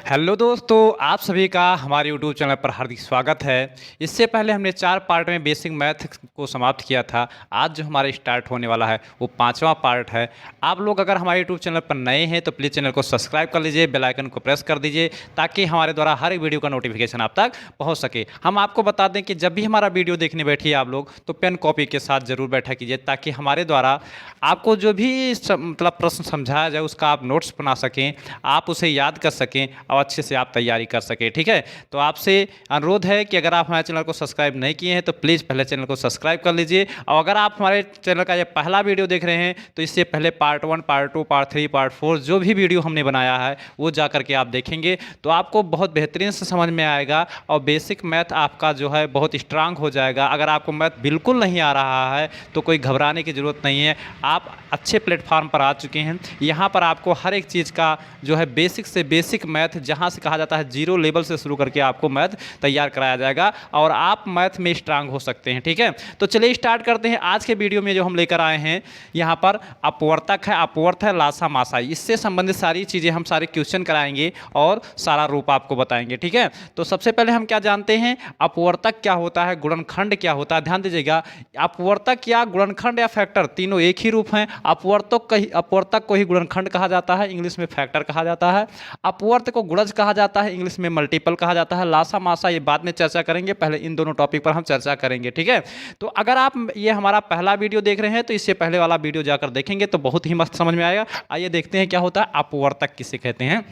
Hello दोस्तों, आप सभी का हमारे यूट्यूब चैनल पर हार्दिक स्वागत है। इससे पहले हमने 4 पार्ट में बेसिक मैथ को समाप्त किया था। आज जो हमारा स्टार्ट होने वाला है वो 5वां पार्ट है। आप लोग अगर हमारे यूट्यूब चैनल पर नए हैं तो प्लीज़ चैनल को सब्सक्राइब कर लीजिए, बेल आइकन को प्रेस कर दीजिए ताकि हमारे द्वारा हर एक वीडियो का नोटिफिकेशन आप तक पहुँच सके। हम आपको बता दें कि जब भी हमारा वीडियो देखने बैठिए आप लोग तो पेन कॉपी के साथ ज़रूर बैठा कीजिए ताकि हमारे द्वारा आपको जो भी मतलब प्रश्न समझाया जाए उसका आप नोट्स बना सकें, आप उसे याद कर सकें और अच्छे से आप तैयारी कर सकें। ठीक है, तो आपसे अनुरोध है कि अगर आप हमारे चैनल को सब्सक्राइब नहीं किए हैं तो प्लीज़ पहले चैनल को सब्सक्राइब कर लीजिए। और अगर आप हमारे चैनल का ये पहला वीडियो देख रहे हैं तो इससे पहले पार्ट 1, पार्ट 2, पार्ट 3, पार्ट 4 जो भी वीडियो हमने बनाया है वो जा करके आप देखेंगे तो आपको बहुत बेहतरीन से समझ में आएगा और बेसिक मैथ आपका जो है बहुत स्ट्रांग हो जाएगा। अगर आपको मैथ बिल्कुल नहीं आ रहा है तो कोई घबराने की ज़रूरत नहीं है, आप अच्छे प्लेटफार्म पर आ चुके हैं। यहाँ पर आपको हर एक चीज़ का जो है बेसिक से बेसिक मैथ, जहाँ से कहा जाता है जीरो लेवल से शुरू करके आपको मैथ तैयार कराया जाएगा और आप मैथ में स्ट्रांग हो सकते हैं। ठीक है, तो चलिए स्टार्ट करते हैं। आज के वीडियो में जो हम लेकर आए हैं यहाँ पर अपवर्तक है, अपवर्त है, लासा मासा, इससे संबंधित सारी चीज़ें हम सारे क्वेश्चन कराएंगे और सारा रूप आपको बताएंगे। ठीक है, तो सबसे पहले हम क्या जानते हैं, अपवर्तक क्या होता है, गुणनखंड क्या होता है। ध्यान दीजिएगा, अपवर्तक या गुणनखंड या फैक्टर तीनों एक ही रूप हैं। अपवर्तक को ही गुणनखंड कहा जाता है, इंग्लिश में फैक्टर कहा जाता है। अपवर्त को गुणज कहा जाता है, इंग्लिश में मल्टीपल कहा जाता है। लासा मासा ये बाद में चर्चा करेंगे, पहले इन दोनों टॉपिक पर हम चर्चा करेंगे। ठीक है, तो अगर आप ये हमारा पहला वीडियो देख रहे हैं तो इससे पहले वाला वीडियो जाकर देखेंगे तो बहुत ही मस्त समझ में आएगा। आइए देखते हैं क्या होता है अपवर्तक किसे कहते हैं।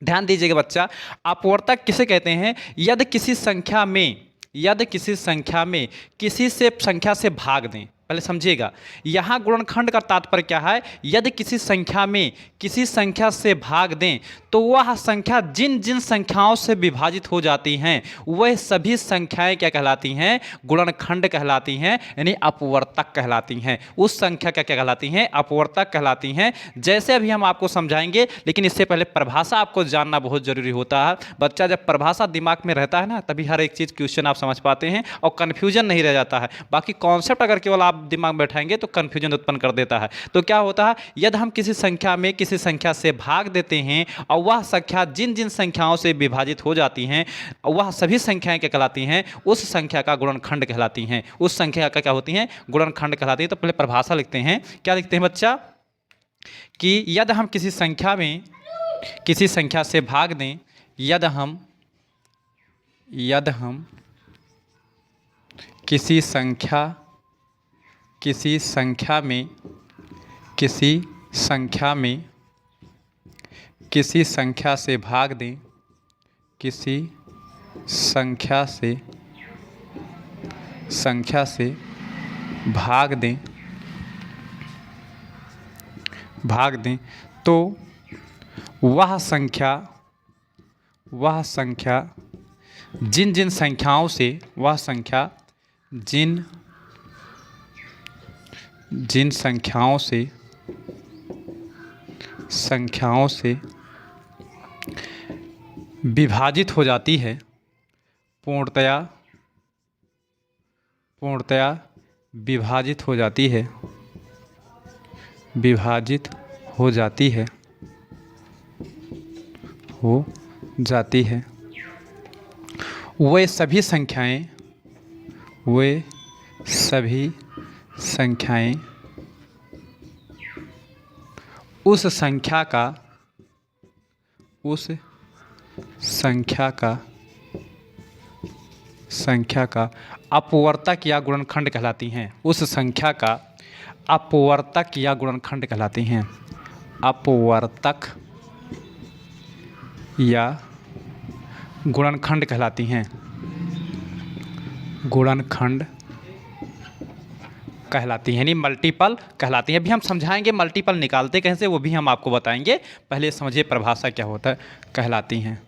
ध्यान दीजिएगा बच्चा, अपवर्तक किसे कहते हैं, यदि किसी संख्या में किसी से संख्या से भाग दें। पहले समझिएगा, यहाँ गुणनखंड का तात्पर्य क्या है, यदि किसी संख्या में किसी संख्या से भाग दें तो वह संख्या जिन जिन संख्याओं से विभाजित हो जाती हैं वह सभी संख्याएं क्या कहलाती हैं, गुणनखंड कहलाती हैं, यानी अपवर्तक कहलाती हैं। उस संख्या क्या कहलाती हैं, अपवर्तक कहलाती हैं। जैसे अभी हम आपको समझाएंगे, लेकिन इससे पहले परिभाषा आपको जानना बहुत जरूरी होता है। बच्चा जब परिभाषा दिमाग में रहता है ना तभी हर एक चीज़ क्वेश्चन आप समझ पाते हैं और कन्फ्यूजन नहीं रह जाता है। बाकी कॉन्सेप्ट अगर केवल आप दिमाग में बैठाएंगे तो कंफ्यूजन उत्पन्न कर देता है। तो क्या होता है, यदि हम किसी संख्या में किसी संख्या से भाग देते हैं और वह संख्या जिन जिन संख्याओं से विभाजित हो जाती हैं वह सभी संख्याएं क्या कहलाती हैं, उस संख्या का गुणनखंड कहलाती हैं। उस संख्या का क्या होती हैं, गुणनखंड कहलाती है। तो पहले परिभाषा लिखते हैं, क्या लिखते हैं बच्चा, कि यदि हम किसी संख्या में किसी संख्या से भाग दें, यदि हम किसी संख्या में किसी संख्या से भाग दें, किसी संख्या से भाग दें तो वह संख्या जिन जिन संख्याओं से जिन संख्याओं से विभाजित हो जाती है, पूर्णतया विभाजित हो जाती है वे सभी संख्याएं उस संख्या का अपवर्तक या गुणनखंड कहलाती हैं। उस संख्या का अपवर्तक या गुणनखंड कहलाती हैं। अपवर्तक या गुणनखंड कहलाती हैं। गुणनखंड कहलाती हैं, यानी मल्टीपल कहलाती हैं। अभी हम समझाएंगे मल्टीपल निकालते कैसे, वो भी हम आपको बताएंगे। पहले समझिए परिभाषा क्या होता है, कहलाती हैं।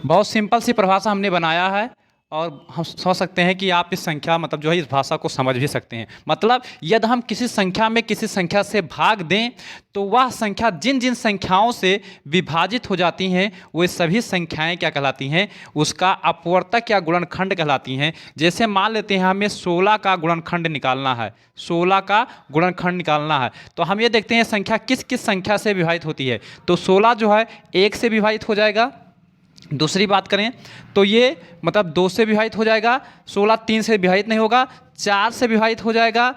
बहुत सिंपल सी परिभाषा हमने बनाया है और हम समझ सकते हैं कि आप इस संख्या मतलब जो है इस भाषा को समझ भी सकते हैं। मतलब यदि हम किसी संख्या में किसी संख्या से भाग दें तो वह संख्या जिन जिन संख्याओं से विभाजित हो जाती हैं वे सभी संख्याएं क्या कहलाती हैं, उसका अपवर्तक या गुणनखंड कहलाती हैं। जैसे मान लेते हैं हमें 16 का गुणनखंड निकालना है, 16 का गुणनखंड निकालना है, तो हम ये देखते हैं संख्या किस किस संख्या से विभाजित होती है। तो 16 जो है 1 से विभाजित हो जाएगा। दूसरी बात करें तो ये मतलब 2 से विभाजित हो जाएगा, 16 3 से विभाजित नहीं होगा, 4 से विभाजित हो जाएगा,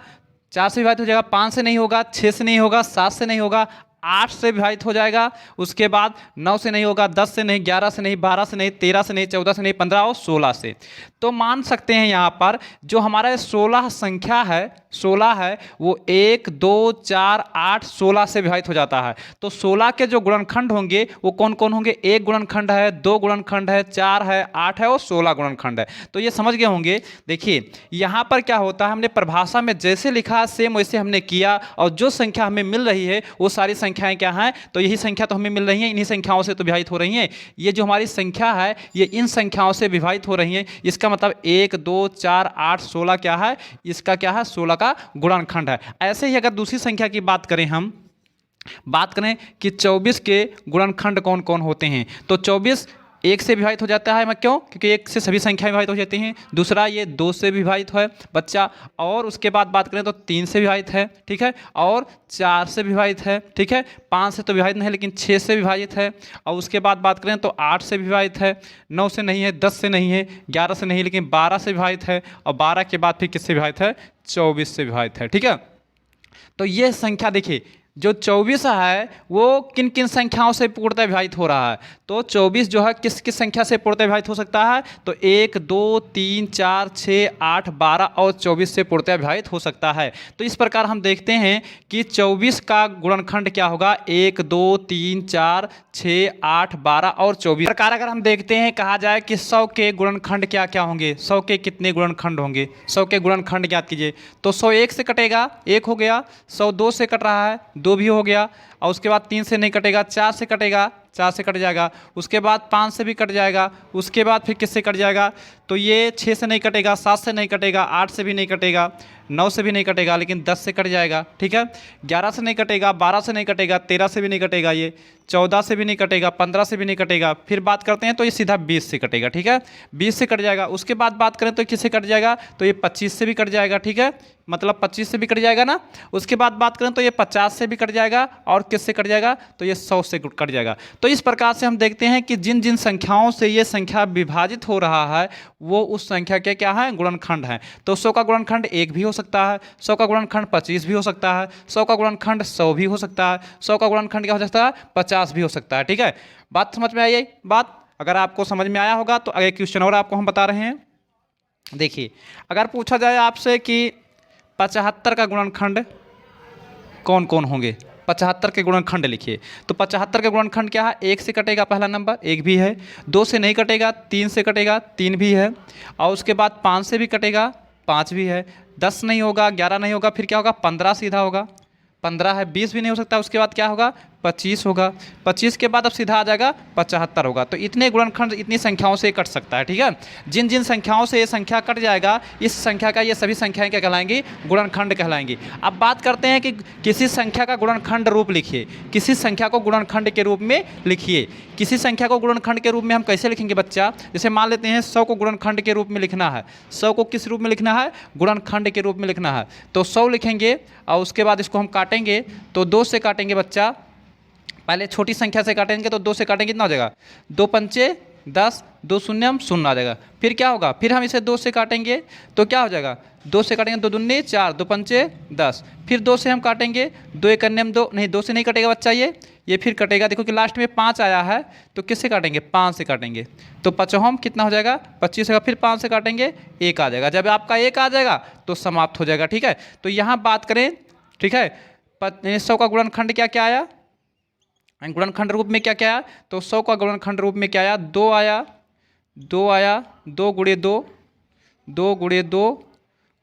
4 से विभाजित हो जाएगा, 5 से नहीं होगा, 6 से नहीं होगा, 7 से नहीं होगा, 8 से विभाजित हो जाएगा, उसके बाद 9 से नहीं होगा, 10 से नहीं, 11 से नहीं, 12 से नहीं, 13 से नहीं, 14 से नहीं, 15 और 16 से। तो मान सकते हैं यहाँ पर जो हमारा 16 संख्या है, 16 है वो 1 2 4 8 16 से विभाजित हो जाता है। तो 16 के जो गुणनखंड होंगे वो कौन कौन होंगे, 1 गुणनखंड है, 2 गुणनखंड है, 4 है, 8 है और 16 गुणनखंड है। तो ये समझ गए होंगे। देखिए यहाँ पर क्या होता है, हमने परिभाषा में जैसे लिखा सेम वैसे हमने किया, और जो संख्या हमें मिल रही है वो सारी संख्याएं क्या हैं, तो यही संख्या तो हमें मिल रही हैं, इन्हीं संख्याओं से तो विभाजित हो रही हैं। ये जो हमारी संख्या है ये इन संख्याओं से विभाजित हो रही हैं। इसका मतलब 1 2 4 8 16 क्या है, इसका क्या है, 16 का गुणनखंड है। ऐसे ही अगर दूसरी संख्या की बात करें, हम बात करें कि 24 के गुणनखंड कौन कौन होते हैं, तो 24 1 से विभाजित हो जाता है। मैं क्यों, क्योंकि 1 से सभी संख्याएं विभाजित हो जाती हैं। दूसरा ये 2 से विभाजित है बच्चा, और उसके बाद बात करें तो 3 से विभाजित है, ठीक है, और 4 से विभाजित है, ठीक है, 5 से तो विभाजित नहीं है लेकिन 6 से विभाजित है, और उसके बाद बात करें तो 8 से विभाजित है, 9 से नहीं है, 10 से नहीं है, 11 से नहीं लेकिन 12 से विभाजित है, और 12 के बाद फिर किससे विभाजित है, 24 से विभाजित है, ठीक है। तो ये संख्या देखिए जो 24 है वो किन किन संख्याओं से पूर्णतः विभाजित हो रहा है, तो 24 जो है किस किस संख्या से पूर्णतः विभाजित हो सकता है, तो 1 2 3 4 6 8 12 और 24 से पूर्णतः विभाजित हो सकता है। तो इस प्रकार हम देखते हैं कि 24 का गुणनखंड क्या होगा, 1 2 3 4 6 8 12 और 24। प्रकार अगर हम देखते हैं कहा जाए कि 100 के गुणनखंड क्या क्या होंगे, 100 के कितने गुणनखंड होंगे, 100 के गुणनखंड ज्ञात कीजिए। तो 100 1 से कटेगा, 1 हो गया, 100 2 से कट रहा है, 2 भी हो गया, और उसके बाद 3 से नहीं कटेगा, 4 से कटेगा, 4 से कट जाएगा, उसके बाद 5 से भी कट जाएगा, उसके बाद फिर किससे कट जाएगा, तो ये 6 से नहीं कटेगा, 7 से नहीं कटेगा, 8 से भी नहीं कटेगा, 9 से भी नहीं कटेगा लेकिन 10 से कट जाएगा, ठीक है, 11 से नहीं कटेगा, 12 से नहीं कटेगा, 13 से भी नहीं कटेगा, ये 14 से भी नहीं कटेगा, 15 से भी नहीं कटेगा। फिर बात करते हैं तो ये सीधा 20 से कटेगा, ठीक है, 20 से कट जाएगा। उसके बाद बात करें तो किससे कट जाएगा, तो ये 25 से भी कट जाएगा, ठीक है, मतलब 25 से भी कट जाएगा ना। उसके बाद बात करें तो ये 50 से भी कट जाएगा, और किससे कट जाएगा, तो ये 100 से कट जाएगा। तो इस प्रकार से हम देखते हैं कि जिन जिन संख्याओं से ये संख्या विभाजित हो रहा है वो उस संख्या के क्या है, गुणनखंड है। तो 100 का गुणनखंड 1 भी हो सकता है, 100 का गुणनखंड 25 भी हो सकता है, 100 का गुणनखंड 100 भी हो सकता है, 100 का गुणनखंड क्या हो सकता है, 50 भी हो सकता है, ठीक है। बात समझ में आई है? बात अगर आपको समझ में आया होगा तो अगले क्वेश्चन और आपको हम बता रहे हैं। देखिए अगर पूछा जाए आपसे कि 75 का गुणनखंड कौन कौन होंगे, 75 के गुणनखंड लिखिए। तो 75 के गुणनखंड क्या है, 1 से कटेगा पहला नंबर, 1 भी है, 2 से नहीं कटेगा, 3 से कटेगा, 3 भी है, और उसके बाद 5 से भी कटेगा, 5 भी है, 10 नहीं होगा, 11 नहीं होगा, फिर क्या होगा, 15 सीधा होगा, 15 है, 20 भी नहीं हो सकता, उसके बाद क्या होगा, 25 होगा, 25 के बाद अब सीधा आ जाएगा 75 होगा। तो इतने गुणनखंड इतनी संख्याओं से कट सकता है, ठीक है। जिन जिन संख्याओं से ये संख्या कट जाएगा इस संख्या का ये सभी संख्याएं क्या कहलाएंगी, गुणनखंड कहलाएंगी। अब बात करते हैं कि किसी संख्या का गुणनखंड रूप लिखिए, किसी संख्या को गुणनखंड के रूप में लिखिए। किसी संख्या को गुणनखंड के रूप में हम कैसे लिखेंगे बच्चा, जैसे मान लेते हैं 100 को गुणनखंड के रूप में लिखना है, 100 को किस रूप में लिखना है, गुणनखंड के रूप में लिखना है। तो 100 लिखेंगे और उसके बाद इसको हम काटेंगे, तो 2 से काटेंगे बच्चा, पहले छोटी संख्या से काटेंगे तो 2 से काटेंगे कितना हो जाएगा, 2 पंचे 10, 2 शून्यम शून्य आ जाएगा। फिर क्या होगा, फिर हम इसे 2 से काटेंगे तो क्या हो जाएगा, 2 से काटेंगे 2 दूनी 4, 2 पंचे 10, फिर 2 से हम काटेंगे, 2 एक अन्यम 2 नहीं, 2 से नहीं कटेगा बच्चा, ये फिर कटेगा। देखो कि लास्ट में 5 आया है तो किससे काटेंगे, 5 से काटेंगे, तो 5 कितना हो जाएगा, 25 होगा, फिर 5 से काटेंगे 1 आ जाएगा। जब आपका 1 आ जाएगा तो समाप्त हो जाएगा, ठीक है। तो यहाँ बात करें, ठीक है, 100 का गुणनखंड क्या क्या आया, गुणनखंड रूप में क्या क्या आया, तो 100 का गुणनखंड रूप में क्या आया, 2 आया, 2 आया, 2 गुणे 2, 2 गुणे 2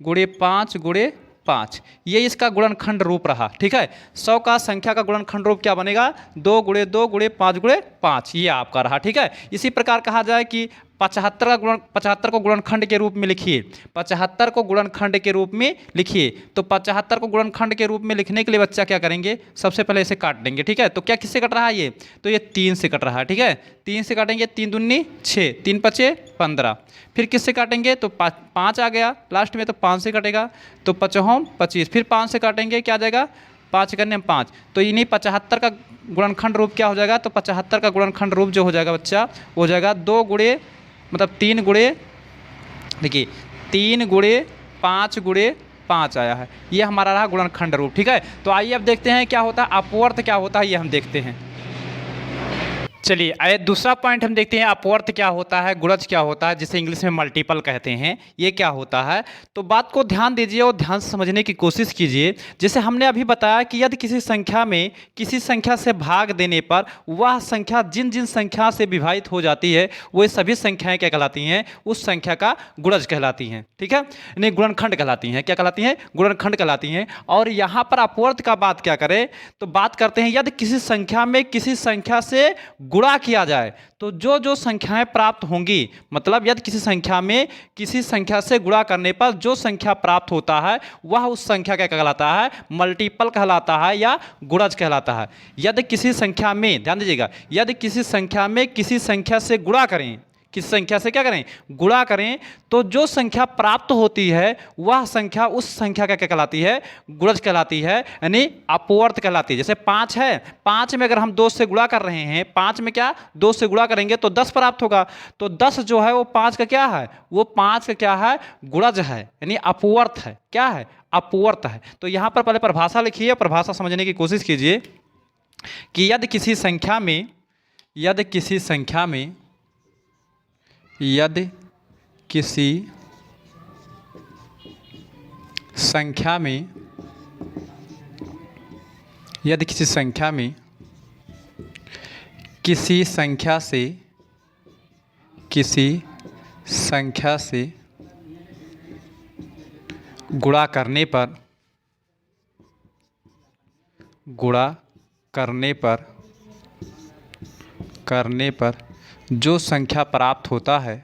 गुणे 5 गुणे 5, ये इसका गुणनखंड रूप रहा, ठीक है। 100 का संख्या का गुणनखंड रूप क्या बनेगा, 2 गुणे 2 गुणे 5 गुणे 5, ये आपका रहा, ठीक है। इसी प्रकार कहा जाए कि 75 को गुणनखंड के रूप में लिखिए, 75 को गुणनखंड के रूप में लिखिए। तो 75 को गुणनखंड के रूप में लिखने के लिए बच्चा क्या करेंगे, सबसे पहले इसे काट देंगे। ठीक है, तो क्या किससे कट रहा है ये, तो ये 3 से कट रहा है। ठीक है, 3 से काटेंगे, 3 दूनी 6, 3 पचे 15। फिर किससे काटेंगे, तो 5 आ गया लास्ट में, तो 5 से कटेगा, तो 5 25। फिर 5 से काटेंगे, क्या आ जाएगा, 5 करने में 5। तो इन्हीं 75 का गुणनखंड रूप क्या हो जाएगा, तो 75 का गुणनखंड रूप जो हो जाएगा बच्चा, वो हो जाएगा 2 गुणे मतलब 3 गुणे, देखिए 3 गुणे 5 गुणे 5 आया है, ये हमारा रहा गुणनखंड रूप। ठीक है, तो आइए अब देखते हैं क्या होता है अपवर्त क्या होता है, ये हम देखते हैं। चलिए आइए दूसरा पॉइंट हम देखते हैं, अपवर्त क्या होता है, गुणज क्या होता है, जिसे इंग्लिश में मल्टीपल कहते हैं, ये क्या होता है। तो बात को ध्यान दीजिए और ध्यान से समझने की कोशिश कीजिए। जैसे हमने अभी बताया कि यदि किसी संख्या में किसी संख्या से भाग देने पर वह संख्या जिन जिन संख्या से विभाजित हो जाती है वो सभी संख्याएं क्या कहलाती हैं, उस संख्या का गुणज कहलाती हैं। ठीक है, नहीं गुणनखंड कहलाती हैं, क्या कहलाती हैं, गुणनखंड कहलाती हैं। और यहाँ पर अपवर्त का बात क्या करें, तो बात करते हैं यदि किसी संख्या में किसी संख्या से गुणा किया जाए तो जो जो संख्याएं प्राप्त होंगी, मतलब यदि किसी संख्या में किसी संख्या से गुणा करने पर जो संख्या प्राप्त होता है वह उस संख्या क्या कहलाता है, मल्टीपल कहलाता है या गुणज कहलाता है। यदि किसी संख्या में, ध्यान दीजिएगा, यदि किसी संख्या में किसी संख्या से गुणा करें, किस संख्या से क्या करें, गुणा करें, तो जो संख्या प्राप्त होती है वह संख्या उस संख्या का क्या कहलाती है, गुणज कहलाती है, यानी अपवर्त कहलाती है। जैसे 5 है, 5 में अगर हम 2 से गुणा कर रहे हैं, 5 में क्या 2 से गुणा करेंगे तो 10 प्राप्त होगा, तो 10 जो है वो 5 का क्या है, वो 5 का क्या है, गुणज है, यानी अपवर्त है। क्या है, अपवर्त है। तो यहाँ पर पहले परिभाषा लिखिए, परिभाषा समझने की कोशिश कीजिए कि यदि किसी संख्या में यदि किसी संख्या में यदि किसी संख्या में यदि किसी संख्या में किसी संख्या से गुणा करने पर जो संख्या प्राप्त होता है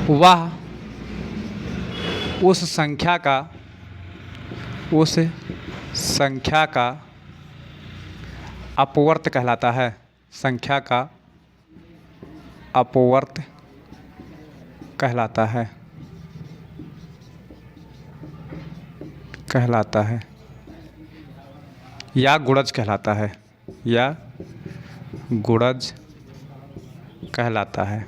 वह उस संख्या का अपवर्त कहलाता है, संख्या का अपवर्त कहलाता है या गुणज कहलाता है।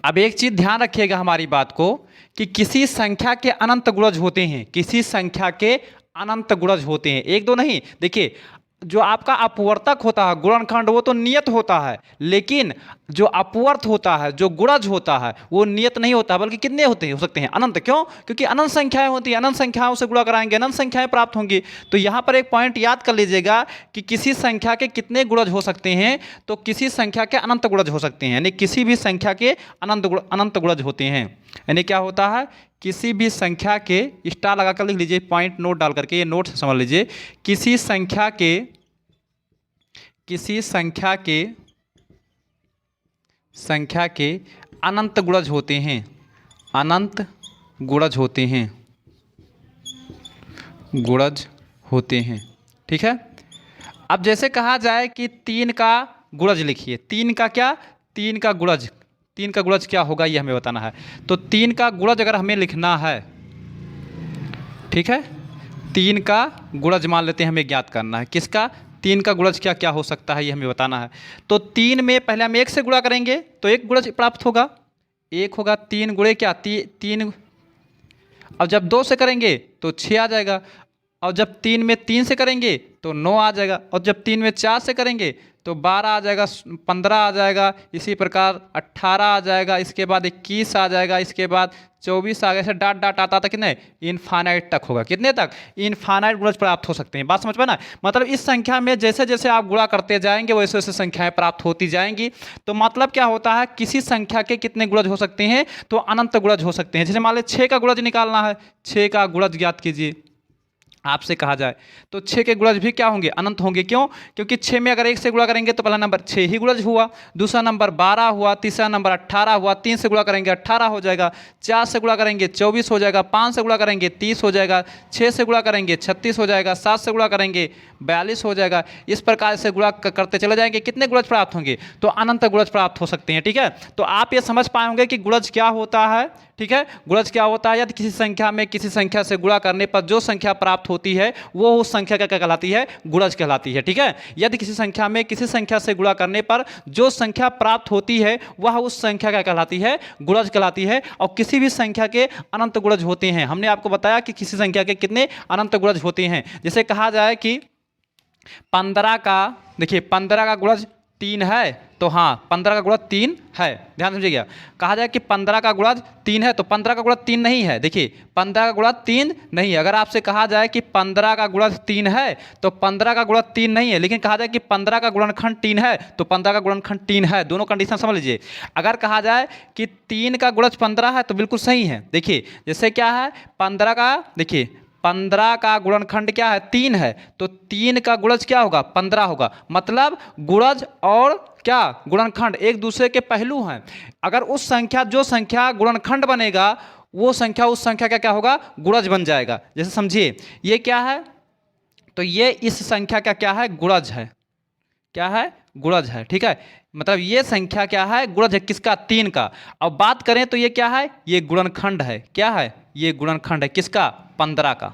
अब एक चीज ध्यान रखिएगा हमारी बात को कि किसी संख्या के अनंत गुणज होते हैं, किसी संख्या के अनंत गुणज होते हैं, एक दो नहीं। देखिए जो आपका अपवर्तक होता है गुणनखंड वो तो नियत होता है, लेकिन जो अपवर्त होता है, जो गुणज होता है वो नियत नहीं होता, बल्कि कितने हो सकते हैं, अनंत। क्यों, क्योंकि अनंत संख्याएं होती हैं, अनंत संख्याओं से गुणा कराएंगे अनंत संख्याएं प्राप्त होंगी। तो यहाँ पर एक पॉइंट याद कर लीजिएगा कि किसी संख्या के कितने गुणज हो सकते हैं, तो किसी संख्या के अनंत गुणज हो सकते हैं, यानी किसी भी संख्या के अनंत गुणज होते हैं। यानी क्या होता है, किसी भी संख्या के, स्टार लगाकर लिख लीजिए, पॉइंट नोट डाल करके, ये नोट से समझ लीजिए, किसी संख्या के अनंत गुणज होते हैं, गुणज होते हैं। ठीक है, अब जैसे कहा जाए कि 3 का गुणज लिखिए, 3 का क्या, 3 का गुणज क्या होगा ये हमें बताना है। तो 3 का गुणज अगर हमें लिखना है, ठीक है, 3 का गुणज मान लेते हैं हमें ज्ञात करना है, किसका, 3 का गुणज क्या क्या हो सकता है ये हमें बताना है। तो 3 में पहले हम 1 से गुणा करेंगे तो 1 गुणज प्राप्त होगा, 1 होगा, 3 गुणे क्या 3, अब जब 2 से करेंगे तो 6 आ जाएगा, और जब 3 में 3 से करेंगे तो 9 आ जाएगा, और जब 3 में 4 से करेंगे तो 12 आ जाएगा, 15 आ जाएगा, इसी प्रकार 18 आ जाएगा, इसके बाद 21 आ जाएगा, इसके बाद 24 आ गया, ऐसे डाट डाट आता था कितने इनफाइनाइट तक होगा। कितने तक? इनफाइनाइट गुणज प्राप्त हो सकते हैं। बात समझ पाए ना? मतलब इस संख्या में जैसे जैसे आप गुणा करते जाएंगे वैसे वैसे संख्याएं प्राप्त होती जाएंगी। तो मतलब क्या होता है, किसी संख्या के कितने गुणज हो सकते हैं? तो अनंत गुणज हो सकते हैं। जैसे मान लीजिए 6 का गुणज निकालना है, 6 का गुणज ज्ञात कीजिए आपसे कहा जाए, तो 6 के गुणज भी क्या होंगे? अनंत होंगे। क्यों? क्योंकि 6 में अगर 1 से गुणा करेंगे तो पहला नंबर 6 ही गुणज हुआ, दूसरा नंबर 12 हुआ, तीसरा नंबर 18 हुआ, 3 से गुणा करेंगे 18 हो जाएगा, 4 से गुणा करेंगे 24 हो जाएगा, 5 से गुणा करेंगे 30 हो जाएगा, 6 से गुणा करेंगे 36 हो जाएगा, 7 से गुणा करेंगे 42 हो जाएगा। इस प्रकार से गुणा करते चले जाएंगे, कितने गुणज प्राप्त होंगे? तो अनंत गुणज प्राप्त हो सकते हैं। ठीक है, तो आप ये समझ पाए होंगे कि गुणज क्या होता है। ठीक है, गुणज क्या होता है? यदि किसी संख्या में किसी संख्या से गुणा करने पर जो संख्या प्राप्त होती है वो उस संख्या का क्या कहलाती है? गुणज कहलाती है। ठीक है, यदि किसी संख्या में किसी संख्या से गुणा करने पर जो संख्या प्राप्त होती है वह उस संख्या क्या कहलाती है? गुणज कहलाती है। और किसी भी संख्या के अनंत गुणज होते हैं। हमने आपको बताया कि किसी संख्या के कितने अनंत गुणज होते हैं। जैसे कहा जाए कि 15 का, देखिए 15 का गुणज 3 है, तो हाँ 15 का गुणज 3 है। ध्यान समझिएगा, कहा जाए कि 15 का गुणज 3 है तो 15 का गुणज 3 नहीं है। देखिए 15 का गुणज 3 नहीं है। अगर आपसे कहा जाए कि 15 का गुणज 3 है तो 15 का गुणज 3 नहीं है। लेकिन कहा जाए कि 15 का गुणनखंड 3 है तो 15 का गुणनखंड 3 है। दोनों कंडीशन समझ लीजिए। अगर कहा जाए कि 3 का गुणज 15 है तो बिल्कुल सही है। देखिए जैसे क्या है, 15 का, देखिए 15 का गुणनखंड क्या है? 3 है, तो 3 का गुणज क्या होगा? 15 होगा। मतलब गुणज और क्या गुणनखंड एक दूसरे के पहलू हैं। अगर उस संख्या, जो संख्या गुणनखंड बनेगा वो संख्या उस संख्या का क्या होगा? गुणज बन जाएगा। जैसे समझिए ये क्या है, तो ये इस संख्या का क्या है? गुणज है। क्या है? गुणज है। ठीक है, मतलब ये संख्या क्या है? गुणज है। किसका? 3 का। अब बात करें तो ये क्या है? ये गुणनखंड है। क्या है? ये गुणनखंड है। किसका? 15 का।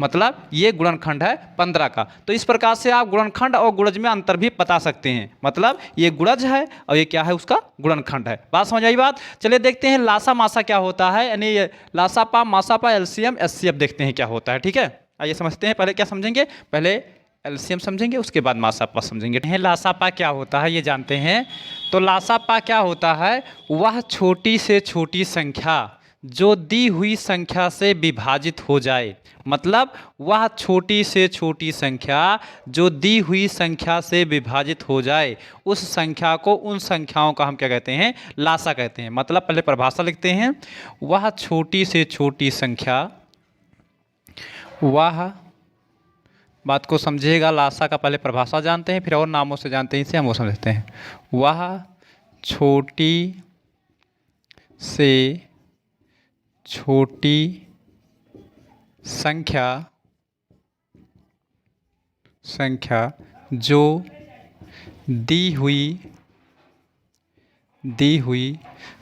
मतलब ये गुणनखंड है 15 का। तो इस प्रकार से आप गुणनखंड और गुणज में अंतर भी बता सकते हैं। मतलब ये गुणज है और ये क्या है? उसका गुणनखंड है। बात समझ आई बात? चलिए देखते हैं लासा मासा क्या होता है, यानी लासापा मासापा एलसीएम एचसीएफ देखते हैं क्या होता है। ठीक है, आइए समझते हैं। पहले क्या समझेंगे? पहले एलसीएम समझेंगे, उसके बाद मासापा समझेंगे। लासापा क्या होता है ये जानते हैं। तो लासापा क्या होता है? वह छोटी से छोटी संख्या जो दी हुई संख्या से विभाजित हो जाए। मतलब वह छोटी से छोटी संख्या जो दी हुई संख्या से विभाजित हो जाए, उस संख्या को, उन संख्याओं का हम क्या कहते हैं? लासा कहते हैं। मतलब पहले परिभाषा लिखते हैं, वह छोटी से छोटी संख्या, वह, बात को समझिएगा, लासा का पहले परिभाषा जानते हैं फिर और नामों से जानते हैं, इसे हम वो समझते हैं। वह छोटी से छोटी संख्या जो दी हुई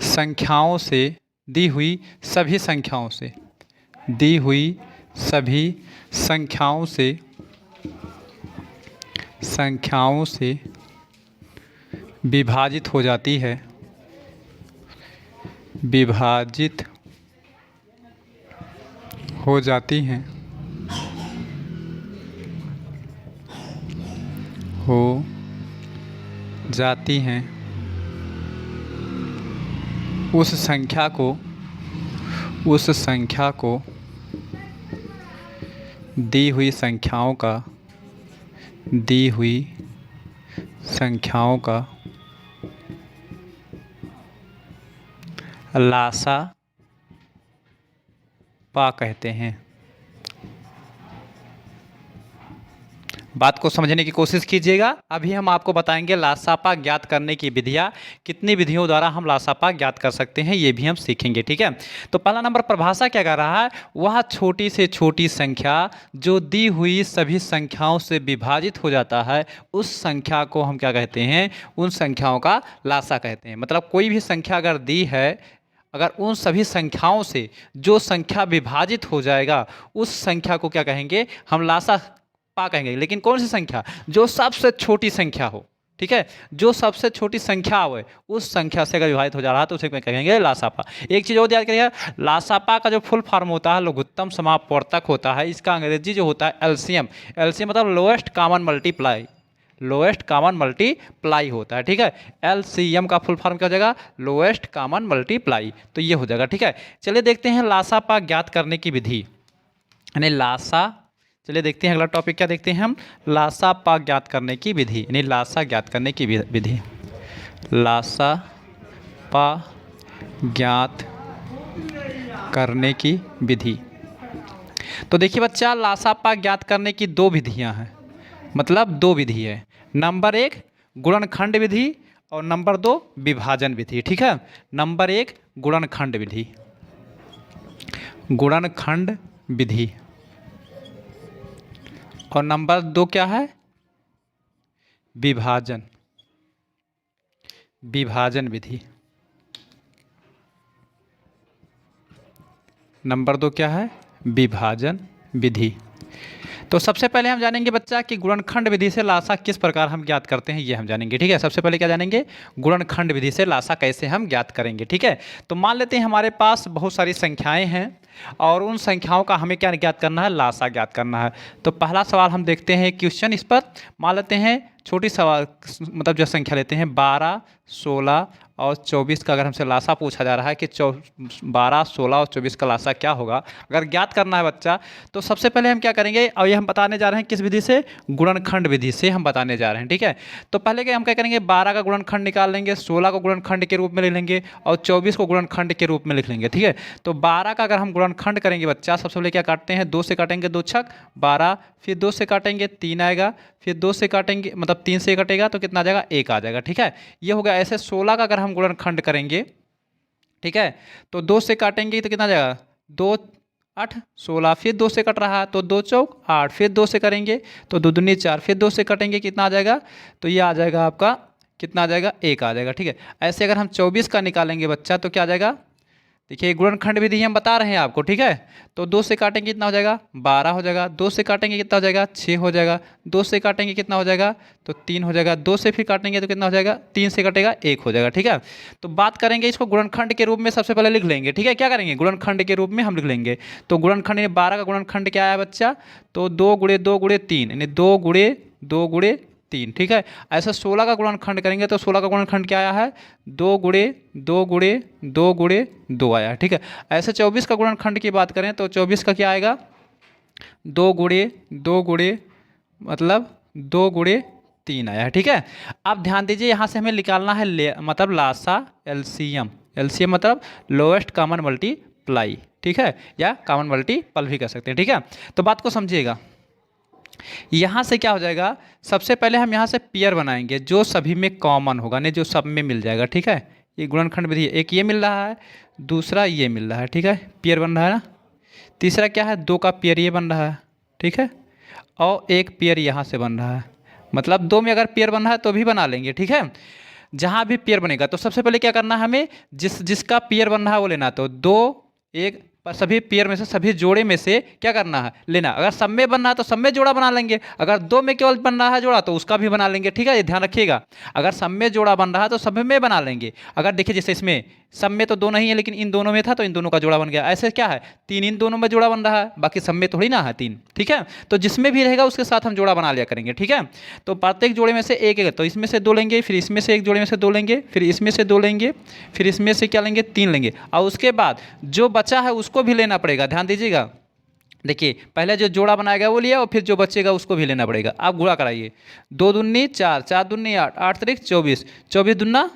संख्याओं से, दी हुई सभी संख्याओं से, दी हुई सभी संख्याओं से विभाजित हो जाती है, विभाजित हो जाती हैं, हो जाती हैं, उस संख्या को दी हुई संख्याओं का लासा पा कहते हैं। बात को समझने की कोशिश कीजिएगा। अभी हम आपको बताएंगे लासापा ज्ञात करने की विधियाँ, कितनी विधियों द्वारा हम लासापा ज्ञात कर सकते हैं, ये भी हम सीखेंगे। ठीक है, तो पहला नंबर परिभाषा क्या कर रहा है? वह छोटी से छोटी संख्या जो दी हुई सभी संख्याओं से विभाजित हो जाता है, उस संख्या को हम क्या कहते हैं? उन संख्याओं का लासा कहते हैं। मतलब कोई भी संख्या अगर दी है, अगर उन सभी संख्याओं से जो संख्या विभाजित हो जाएगा, उस संख्या को क्या कहेंगे? हम लासा पा कहेंगे। लेकिन कौन सी संख्या? जो सबसे छोटी संख्या हो। ठीक है, जो सबसे छोटी संख्या है उस संख्या से अगर विभाजित हो जा रहा है तो उसे क्या कहेंगे, लासापा। एक चीज़ और याद करिएगा, लासापा का जो फुल फॉर्म होता है लघुत्तम समापवर्तक होता है, इसका अंग्रेजी जो होता है एलसीएम। एलसीएम मतलब lowest common multiply, lowest common multiply होता है, ठीक है। एलसीएम का फुल फॉर्म क्या हो जाएगा, लोएस्ट कॉमन मल्टीप्लाई, तो ये हो जाएगा, ठीक है। चलिए देखते हैं लासापा ज्ञात करने की विधि, यानी लासा, चलिए देखते हैं अगला टॉपिक क्या देखते हैं हम, लासापा ज्ञात करने की विधि, यानी लासा ज्ञात करने की विधि, लासापा ज्ञात करने की विधि। तो देखिए बच्चा, लासापा ज्ञात करने की दो विधियां हैं, मतलब दो विधि है। नंबर 1 गुणनखंड विधि और नंबर 2 विभाजन विधि, ठीक है। नंबर 1 गुणनखंड विधि, गुणनखंड विधि, और नंबर 2 क्या है, विभाजन, विभाजन विधि। नंबर 2 क्या है, विभाजन विधि। तो सबसे पहले हम जानेंगे बच्चा कि गुणनखंड विधि से लासा किस प्रकार हम ज्ञात करते हैं, ये हम जानेंगे, ठीक है। सबसे पहले क्या जानेंगे, गुणनखंड विधि से लासा कैसे हम ज्ञात करेंगे, ठीक है। तो मान लेते हैं हमारे पास बहुत सारी संख्याएं हैं और उन संख्याओं का हमें क्या ज्ञात करना है, लासा ज्ञात करना है। तो पहला सवाल हम देखते हैं क्वेश्चन इस पर, मान लेते हैं छोटी सवाल, मतलब जो संख्या लेते हैं 12, 16 और 24 का अगर हमसे लासा पूछा जा रहा है कि 12, 16 और 24 का लासा क्या होगा, अगर ज्ञात करना है बच्चा, तो सबसे पहले हम क्या करेंगे, और ये हम बताने जा रहे हैं किस विधि से, गुणनखंड विधि से हम बताने जा रहे हैं, ठीक है। तो पहले क्या हम क्या करेंगे, 12 का गुणनखंड निकाल लेंगे, 16 को गुणनखंड के रूप में लिख लेंगे और 24 को गुणनखंड के रूप में लिख लेंगे, ठीक है। तो 12 का अगर हम गुणनखंड करेंगे बच्चा, सबसे पहले क्या काटते हैं, 2 से काटेंगे, 2 छक 12, फिर 2 से काटेंगे 3 आएगा, फिर 2 से काटेंगे, मतलब 3 से कटेगा तो कितना आ जाएगा, 1 आ जाएगा, ठीक है। ये हो गया। ऐसे 16 का अगर हम गुणनखंड करेंगे, ठीक है, तो 2 से काटेंगे तो कितना आ जाएगा, 2 8 16, फिर 2 से कट रहा है तो 2 चौक 8, फिर 2 से करेंगे तो 2 दूनी 4, फिर 2 से कटेंगे कितना आ जाएगा, तो ये आ जाएगा आपका, कितना आ जाएगा, 1 आ जाएगा, ठीक है। ऐसे अगर हम 24 का निकालेंगे बच्चा तो क्या आ जाएगा, देखिए गुणनखंड विधि हम बता रहे हैं आपको, ठीक है। तो 2 से काटेंगे कितना हो जाएगा, 12 हो जाएगा, 2 से काटेंगे कितना हो जाएगा, 6 हो जाएगा, 2 से काटेंगे कितना हो जाएगा, तो 3 हो जाएगा, 2 से फिर काटेंगे तो कितना हो जाएगा, 3 से कटेगा 1 हो जाएगा, ठीक है। तो बात करेंगे इसको गुणनखंड के रूप में, सबसे पहले लिख लेंगे, ठीक है। क्या करेंगे, गुणनखंड के रूप में हम लिख लेंगे। तो गुणनखंड में 12 का गुणनखंड क्या आया बच्चा, तो 2 गुणे 2 गुणे 3, यानी 2 गुणे 2 गुणे 3, ठीक है। ऐसा 16 का गुणनखंड करेंगे तो 16 का गुणनखंड क्या आया है, 2 गुणे 2 गुणे 2 गुणे 2 आया, ठीक है। ऐसे 24 का गुणनखंड की बात करें तो 24 का क्या आएगा, 2 गुणे 2 गुणे मतलब 2 गुणे 3 आया है, ठीक है। अब ध्यान दीजिए, यहाँ से हमें निकालना है मतलब लासा, एलसीएम, एलसीएम मतलब लोएस्ट कॉमन मल्टीप्लाई, ठीक है, या कॉमन मल्टीपल भी कर सकते हैं, ठीक है। तो बात को समझिएगा, यहाँ से क्या हो जाएगा, सबसे पहले हम यहाँ से पेयर बनाएंगे जो सभी में कॉमन होगा, नहीं जो सब में मिल जाएगा, ठीक है। ये गुणनखंड विधि है, एक ये मिल रहा है, दूसरा ये मिल रहा है, ठीक है, पेयर बन रहा है ना। तीसरा क्या है, 2 का पेयर ये बन रहा है, ठीक है, और एक पेयर यहाँ से बन रहा है, मतलब 2 में अगर पेयर बन रहा है तो भी बना लेंगे, ठीक है। जहाँ भी पेयर बनेगा तो सबसे पहले क्या करना है हमें, जिसका पेयर बन रहा है वो लेना, तो 2 1 पर सभी पेयर में से, सभी जोड़े में से क्या करना है, लेना। अगर सब में बन रहा है तो सब में जोड़ा बना लेंगे, अगर 2 में केवल बन रहा है जोड़ा तो उसका भी बना लेंगे, ठीक है, ये ध्यान रखिएगा। अगर सब में जोड़ा बन रहा है तो सब में बना लेंगे। अगर देखिए जैसे इसमें सब में तो 2 नहीं है लेकिन इन दोनों में था तो इन दोनों का जोड़ा बन गया। ऐसे क्या है, 3 इन दोनों में जोड़ा बन रहा है, बाकी सब में थोड़ी ना है 3, ठीक है। तो जिसमें भी रहेगा उसके साथ हम जोड़ा बना लिया करेंगे, ठीक है। तो प्रत्येक जोड़े में से एक एक, तो इसमें से 2 लेंगे, फिर इसमें से एक जोड़े में से 2 लेंगे, फिर इसमें से 2 लेंगे, फिर इसमें से क्या लेंगे, 3 लेंगे, और उसके बाद जो बचा है उसको भी लेना पड़ेगा। ध्यान दीजिएगा, देखिए पहले जो जोड़ा बनाया गया वो लिया और फिर जो बचेगा उसको भी लेना पड़ेगा। आप गुणा कराइए, 2 दूनी 4, 4 दूनी 8, 8 त्रिक 24, 24 दूना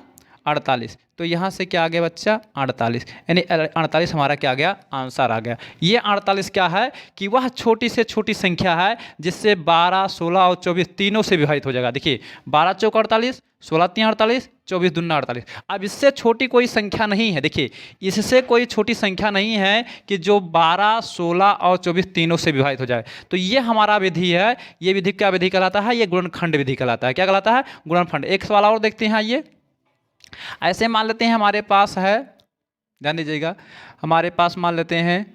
48, तो यहाँ से क्या आ गया बच्चा, 48, यानी 48 हमारा क्या आ गया, आंसर आ गया। ये 48 क्या है कि वह छोटी से छोटी संख्या है जिससे 12, 16 और 24 तीनों से विभाजित हो जाएगा। देखिए 12 चौक 48, 16 3 48, 24 दूना 48। अब इससे छोटी कोई संख्या नहीं है, देखिए इससे कोई छोटी संख्या नहीं है कि जो 12, 16 और 24 तीनों से विभाजित हो जाए। तो ये हमारा विधि है, ये विधि क्या विधि कहलाता है, ये गुणनखंड विधि कहलाता है। क्या कहलाता है, गुणनखंड। एक सवाल और देखते हैं, ये ऐसे मान लेते हैं हमारे पास है, ध्यान दीजिएगा, हमारे पास मान लेते हैं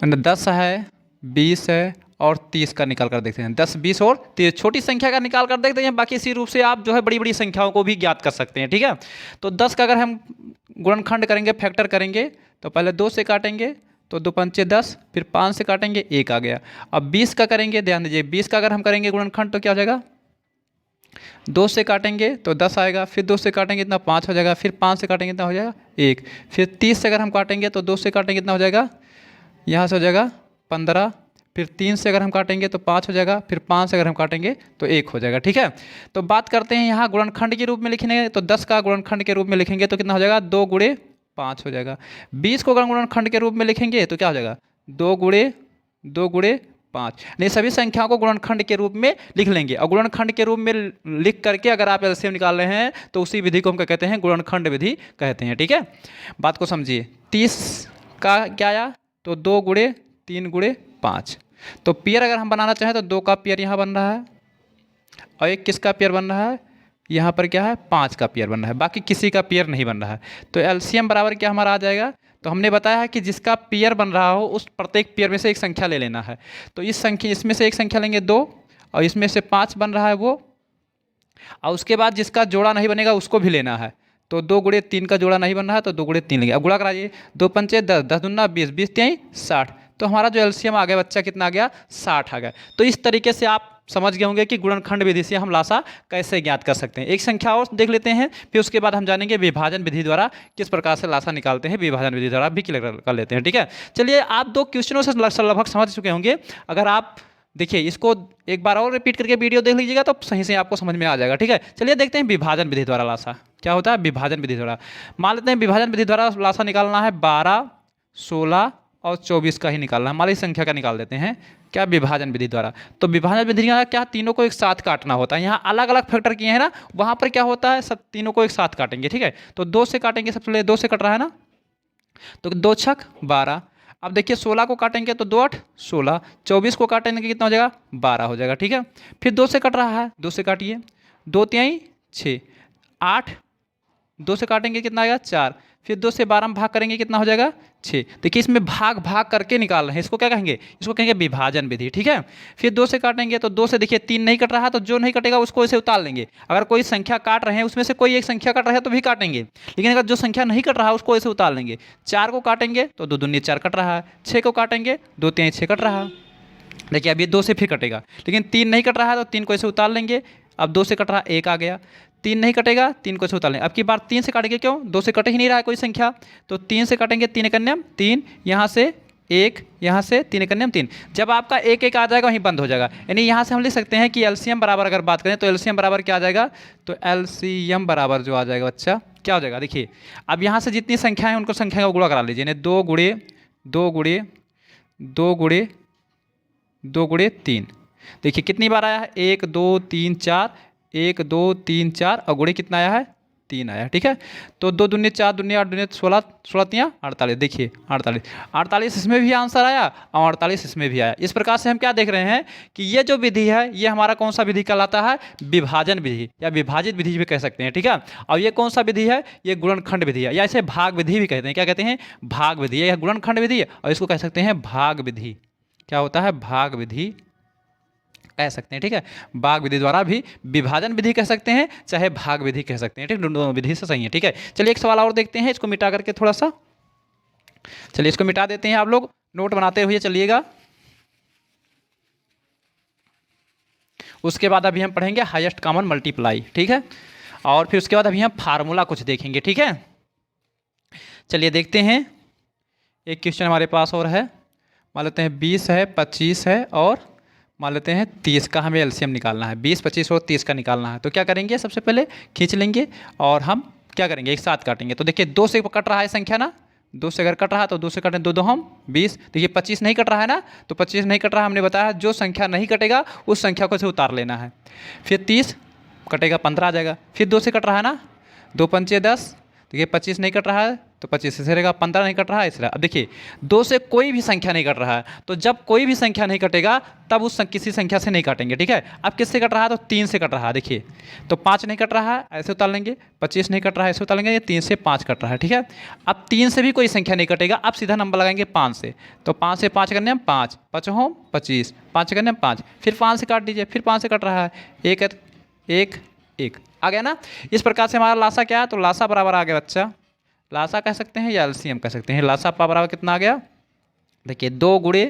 10 है, 20 है और 30 का निकाल कर देखते हैं। 10, 20 और 30 छोटी संख्या का निकाल कर देखते हैं। बाकी इसी रूप से आप जो है बड़ी बड़ी संख्याओं को भी ज्ञात कर सकते हैं, ठीक है। तो 10 का अगर हम गुणनखंड करेंगे, फैक्टर करेंगे, तो पहले 2 से काटेंगे तो 2 पंचे 10, फिर 5 से काटेंगे 1 आ गया। अब 20 का करेंगे, ध्यान दीजिए 20 का अगर हम करेंगे गुणनखंड तो क्या हो जाएगा, 2 से काटेंगे तो 10 आएगा, फिर 2 से काटेंगे इतना 5 हो जाएगा, फिर 5 से काटेंगे इतना हो जाएगा 1, फिर 30 से अगर हम काटेंगे तो 2 से काटेंगे इतना हो जाएगा, यहाँ से हो जाएगा 15, फिर 3 से अगर हम काटेंगे तो 5 हो जाएगा, फिर 5 से अगर हम काटेंगे तो 1 हो जाएगा, ठीक है। तो बात करते हैं यहाँ गुणनखंड के रूप में लिखने, तो 10 का गुणनखंड के रूप में लिखेंगे तो कितना हो जाएगा, 2 गुणे 5 हो जाएगा। 20 को अगर गुणनखंड के रूप में लिखेंगे तो क्या हो जाएगा, 2 गुणे 5। नहीं, सभी संख्याओं को गुणनखंड के रूप में लिख लेंगे, और गुणनखंड के रूप में लिख करके अगर आप एलसीएम निकाल रहे हैं तो उसी विधि को हम क्या कहते हैं, गुणनखंड विधि कहते हैं, ठीक है। बात को समझिए। 30 का क्या आया, तो 2 गुणे 3 गुणे 5। तो पेयर अगर हम बनाना चाहें तो 2 का पेयर यहाँ बन रहा है, और एक किसका पेयर बन रहा है, यहाँ पर क्या है, 5 का पेयर बन रहा है, बाकी किसी का पेयर नहीं बन रहा है। तो एलसीएम बराबर क्या हमारा आ जाएगा, तो हमने बताया है कि जिसका पेयर बन रहा हो उस प्रत्येक पेयर में से एक संख्या ले लेना है। तो इसमें से एक संख्या लेंगे 2, और इसमें से 5 बन रहा है वो, और उसके बाद जिसका जोड़ा नहीं बनेगा उसको भी लेना है। तो 2 गुणे 3 का जोड़ा नहीं बन रहा है तो 2 गुणे 3 लेंगे। अब गुणा कराइए, 2 पंचे 10, 10 दूना 20, 20 3 60। तो हमारा जो एलसीएम आ गया बच्चा कितना आ गया, 60 आ गया। तो इस तरीके से आप समझ गए होंगे कि गुणनखंड विधि से हम लासा कैसे ज्ञात कर सकते हैं। एक संख्या और देख लेते हैं, फिर उसके बाद हम जानेंगे विभाजन विधि द्वारा किस प्रकार से लासा निकालते हैं, विभाजन विधि द्वारा भी क्लियर कर लेते हैं, ठीक है। चलिए, आप 2 क्वेश्चनों से लगभग समझ चुके होंगे। अगर आप देखिए इसको एक बार और रिपीट करके वीडियो देख लीजिएगा तो सही से आपको समझ में आ जाएगा, ठीक है। चलिए देखते हैं विभाजन विधि द्वारा लासा क्या होता है। विभाजन विधि द्वारा मान लेते हैं विभाजन विधि द्वारा लासा निकालना है 12, 16 और 24 का ही निकालना है। मान लीजिए संख्या का निकाल देते हैं, क्या, विभाजन विधि द्वारा। तो विभाजन विधि का क्या, तीनों को एक साथ काटना होता है। यहाँ अलग अलग फैक्टर किए हैं ना, वहाँ पर क्या होता है, सब तीनों को एक साथ काटेंगे, ठीक है। तो 2 से काटेंगे, सबसे पहले 2 से कट रहा है ना, तो 2 छक 12। अब देखिए 16 को काटेंगे तो 2 8 16, 24 को काटेंगे कितना हो जाएगा, 12 हो जाएगा, ठीक है। फिर 2 से कट रहा है, 2 से काटिए, 2 3 6, 8, 2 से काटेंगे कितना आएगा, 4, फिर 2 से 12 में भाग करेंगे कितना हो जाएगा, 6। देखिए इसमें भाग भाग करके निकाल रहे हैं, इसको क्या कहेंगे, इसको कहेंगे विभाजन विधि, ठीक है। फिर 2 से काटेंगे तो 2 से देखिए 3 नहीं कट रहा है, तो जो नहीं कटेगा उसको इसे उतार लेंगे। अगर कोई संख्या काट रहे हैं उसमें से कोई एक संख्या कट रहा है तो भी काटेंगे, लेकिन अगर जो संख्या नहीं कट रहा है उसको इसे उतार लेंगे। 4 को काटेंगे तो 2 दूनी 4 कट रहा है, 6 को काटेंगे 2 3 6 कट रहा है। देखिए अब ये 2 से फिर कटेगा, लेकिन 3 नहीं कट रहा है तो 3 को इसे उतार लेंगे। अब 2 से कट रहा 1 आ गया, 3 नहीं कटेगा, 3 को इसे उतार लेंगे। अब की बार 3 से काटेंगे, क्यों, 2 से कट ही नहीं रहा है कोई संख्या, तो 3 से काटेंगे, 3 कन्यम 3, यहाँ से 1, यहाँ से 3 कन्यम 3। जब आपका 1 1 आ जाएगा वहीं बंद हो जाएगा। यानी यहाँ से हम लिख सकते हैं कि एलसीएम बराबर अगर बात करें तो एलसीएम बराबर क्या आ जाएगा, तो एलसीएम बराबर जो आ जाएगा बच्चा क्या हो जाएगा, देखिए अब यहाँ से जितनी संख्या है उनको संख्या का गुणा करा लीजिए। यानी 2 गुणे 2 गुणे 2 गुणे 2 गुणे 3। देखिए कितनी बार आया है, 1 2 3 4, 1 2 3 4, और गुणे कितना आया है, 3 आया, ठीक है। तो 2 दूनी 4 दूनी 8 दूनी 16, 16 तियाँ 48। देखिए 48 इसमें भी आंसर आया और 48 इसमें भी आया। इस प्रकार से हम क्या देख रहे हैं कि ये जो विधि है ये हमारा कौन सा विधि कहलाता है, विभाजन विधि या विभाजित विधि भी कह सकते हैं, ठीक है। और ये कौन सा विधि है, ये गुणनखंड विधि है, या इसे भाग विधि भी कहते हैं। क्या कहते हैं, भाग विधि, यह गुणनखंड विधि है और इसको कह सकते हैं भाग विधि। क्या होता है, भाग विधि कह सकते हैं, ठीक है। भाग विधि द्वारा भी विभाजन विधि कह सकते हैं, चाहे भाग विधि कह सकते हैं, ठीक, दोनों विधि से सही है, ठीक है। चलिए एक सवाल और देखते हैं, इसको मिटा करके थोड़ा सा, चलिए इसको मिटा देते हैं। आप लोग नोट बनाते हुए चलिएगा। उसके बाद अभी हम पढ़ेंगे हाईएस्ट कॉमन मल्टीप्लाई, ठीक है, और फिर उसके बाद अभी हम फार्मूला कुछ देखेंगे, ठीक है। चलिए देखते हैं, एक क्वेश्चन हमारे पास और है, मान लेते हैं 20 है, 25 है और मान लेते हैं 30 का हमें एलसीएम निकालना है। 20 25 और 30 का निकालना है। तो क्या करेंगे, सबसे पहले खींच लेंगे और हम क्या करेंगे, एक साथ काटेंगे। तो देखिए 2 से कट रहा है संख्या ना, 2 से अगर कट रहा है तो 2 से कटें, 2 2 हम 20। देखिए 25 नहीं कट रहा है ना, तो 25 नहीं कट रहा है, हमने बताया जो संख्या नहीं कटेगा उस संख्या को से उतार लेना है। फिर 30 कटेगा 15 आ जाएगा। फिर 2 से कट रहा है ना, 2 पंचे 10, देखिए 25 नहीं कट रहा है तो 25 से रहेगा, 15 नहीं कट रहा है इसलिए। अब देखिए 2 से कोई भी संख्या नहीं कट रहा है, तो जब कोई भी संख्या नहीं कटेगा तब किसी संख्या से नहीं काटेंगे, ठीक है। अब किससे कट रहा है, तो 3 से कट रहा है। देखिए तो 5 नहीं कट रहा है, ऐसे उतार लेंगे, 25 नहीं कट रहा है, ऐसे उतार लेंगे, ये 3 से 5 कट रहा है, ठीक है। अब 3 से भी कोई संख्या नहीं कटेगा, अब सीधा नंबर लगाएंगे 5 से, तो 5 से 5 करने हम 5, 5 होम 25, 5 करने हम 5, फिर 5 से काट दीजिए, फिर 5 से कट रहा है, एक एक एक आ गया ना। इस प्रकार से हमारा लासा क्या है, तो लासा बराबर आ गया बच्चा, लासा कह सकते हैं या एलसीएम कह सकते हैं। लासा पा बराबर कितना आ गया, देखिए 2 गुणे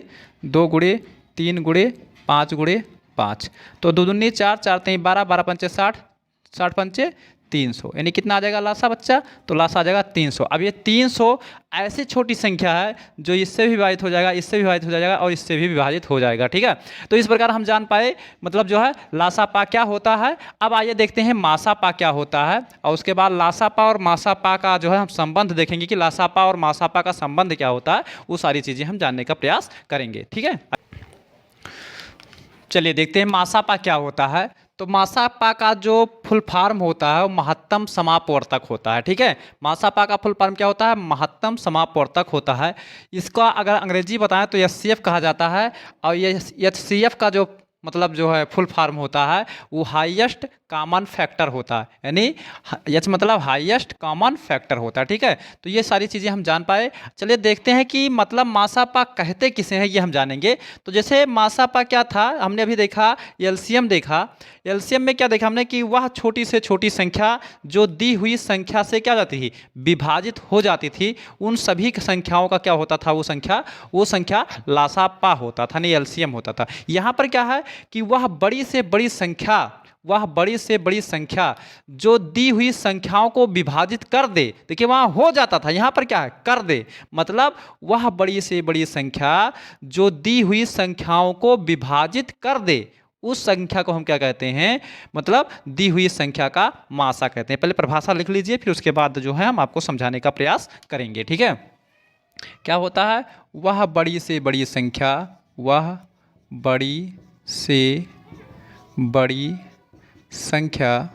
3 गुणे 5 गुणे 5, तो 2 दूनी 4, 4 3 12, 12 पंचे 60, 60 पंचे 300, यानी कितना आ जाएगा लासा बच्चा, तो लासा आ जाएगा 300। अब ये 300 ऐसी छोटी संख्या है जो इससे भी विभाजित हो जाएगा, इससे भी विभाजित हो जाएगा और इससे भी विभाजित हो जाएगा, ठीक है। तो इस प्रकार हम जान पाए मतलब जो है लासा पा क्या होता है। अब आइए देखते हैं मासा पा क्या होता है, और उसके बाद लासा पा और मासा पा का जो है हम संबंध देखेंगे कि लासा पा और मासा पा का संबंध क्या होता है, वो सारी चीज़ें हम जानने का प्रयास करेंगे, ठीक है। चलिए देखते हैं मासापा क्या होता है। तो मासापा का जो फुल फॉर्म होता है वो महत्तम समापवर्तक होता है, ठीक है। मासापा का फुल फॉर्म क्या होता है, महत्तम समापवर्तक होता है। इसका अगर अंग्रेजी बताएं तो एचसीएफ कहा जाता है, और ये एचसीएफ का जो मतलब जो है फुल फॉर्म होता है वो हाईएस्ट कॉमन फैक्टर होता है, यानी एच मतलब हाईएस्ट कॉमन फैक्टर होता है, ठीक है। तो ये सारी चीज़ें हम जान पाए। चलिए देखते हैं कि मतलब मासापा कहते किसे हैं, ये हम जानेंगे। तो जैसे मासापा क्या था, हमने अभी देखा एलसीएम देखा, एलसीएम में क्या देखा हमने कि वह छोटी से छोटी संख्या जो दी हुई संख्या से क्या जाती थी, विभाजित हो जाती थी, उन सभी संख्याओं का क्या होता था, वो संख्या लासापा होता था, नहीं एलसीएम होता था। यहाँ पर क्या है कि वह बड़ी से बड़ी संख्या जो दी हुई संख्याओं को विभाजित कर दे, देखिए वहाँ हो जाता था, यहाँ पर क्या है कर दे, मतलब वह बड़ी से बड़ी संख्या जो दी हुई संख्याओं को विभाजित कर दे, उस संख्या को हम क्या कहते हैं, मतलब दी हुई संख्या का मासा कहते हैं। पहले परिभाषा लिख लीजिए, फिर उसके बाद जो है हम आपको समझाने का प्रयास करेंगे, ठीक है। क्या होता है, वह बड़ी से बड़ी संख्या, वह बड़ी से बड़ी संख्या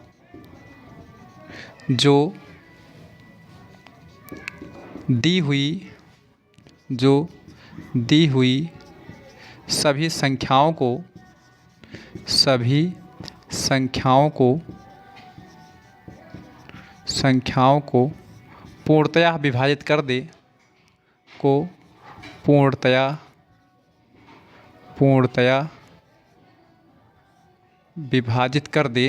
जो दी हुई सभी संख्याओं को पूर्णतया विभाजित कर दे, पूर्णतया विभाजित कर दे,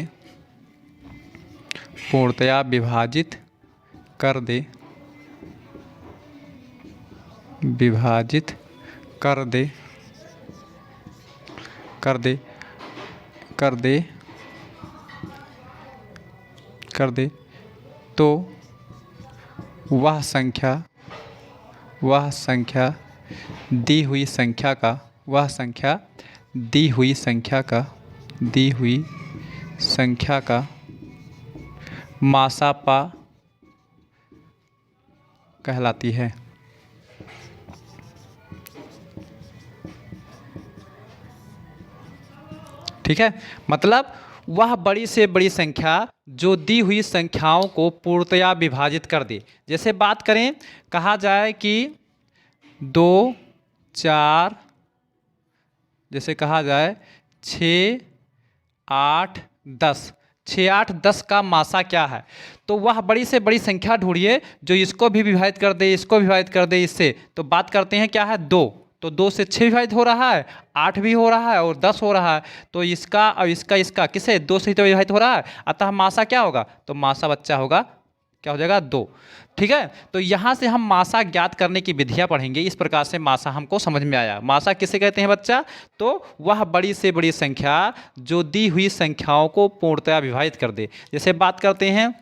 पूर्णतया विभाजित कर दे, विभाजित कर दे, कर दे, कर दे, कर दे, तो वह संख्या दी हुई संख्या का मासापा कहलाती है। ठीक है, मतलब वह बड़ी से बड़ी संख्या जो दी हुई संख्याओं को पूर्णतया विभाजित कर दे। जैसे बात करें, कहा जाए कि 2 4, जैसे कहा जाए 6 8 10, 6 8 10 का मासा क्या है, तो वह बड़ी से बड़ी संख्या ढूंढिए जो इसको भी विभाजित कर दे, इसको विभाजित कर दे इससे। तो बात करते हैं क्या है 2, तो 2 से 6 विभाजित हो रहा है, 8 भी हो रहा है और 10 हो रहा है, तो इसका और इसका किसे 2 से ही तो विभाजित हो रहा है, अतः मासा क्या होगा, तो मासा बच्चा होगा क्या हो जाएगा 2। ठीक है, तो यहाँ से हम मासा ज्ञात करने की विधियाँ पढ़ेंगे। इस प्रकार से मासा हमको समझ में आया। मासा किसे कहते हैं बच्चा, तो वह बड़ी से बड़ी संख्या जो दी हुई संख्याओं को पूर्णतया विभाजित कर दे। जैसे बात करते हैं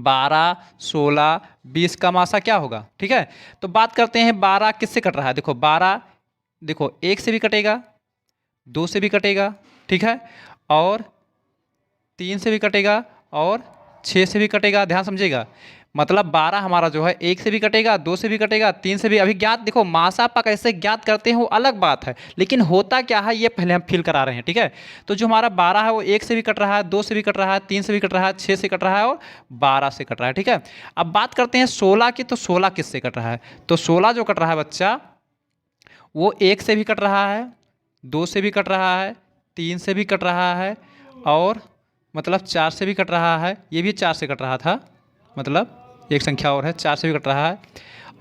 12 16 20 का मासा क्या होगा। ठीक है, तो बात करते हैं 12 किससे कट रहा है, देखो 12 देखो 1 से भी कटेगा, 2 से भी कटेगा, ठीक है, और 3 से भी कटेगा और 6 से भी कटेगा, ध्यान समझिएगा। मतलब 12 हमारा जो है 1 से भी कटेगा, 2 से भी कटेगा, 3 से भी। अभी ज्ञात देखो, मासापा कैसे ज्ञात करते हैं वो अलग बात है, लेकिन होता क्या है ये पहले हम फील करा रहे हैं, ठीक है। तो जो हमारा 12 है वो 1 से भी कट रहा है, 2 से भी कट रहा है, 3 से भी कट रहा है, 6 से कट रहा है और 12 से कट रहा है, ठीक है। अब बात करते हैं 16 की, तो 16 किससे कट रहा है? तो 16 जो कट रहा है बच्चा, वो 1 से भी कट रहा है, 2 से भी कट रहा है, 3 से भी कट रहा है और मतलब 4 से भी कट रहा है। ये भी 4 से कट रहा था, मतलब एक संख्या और है, 4 से भी कट रहा है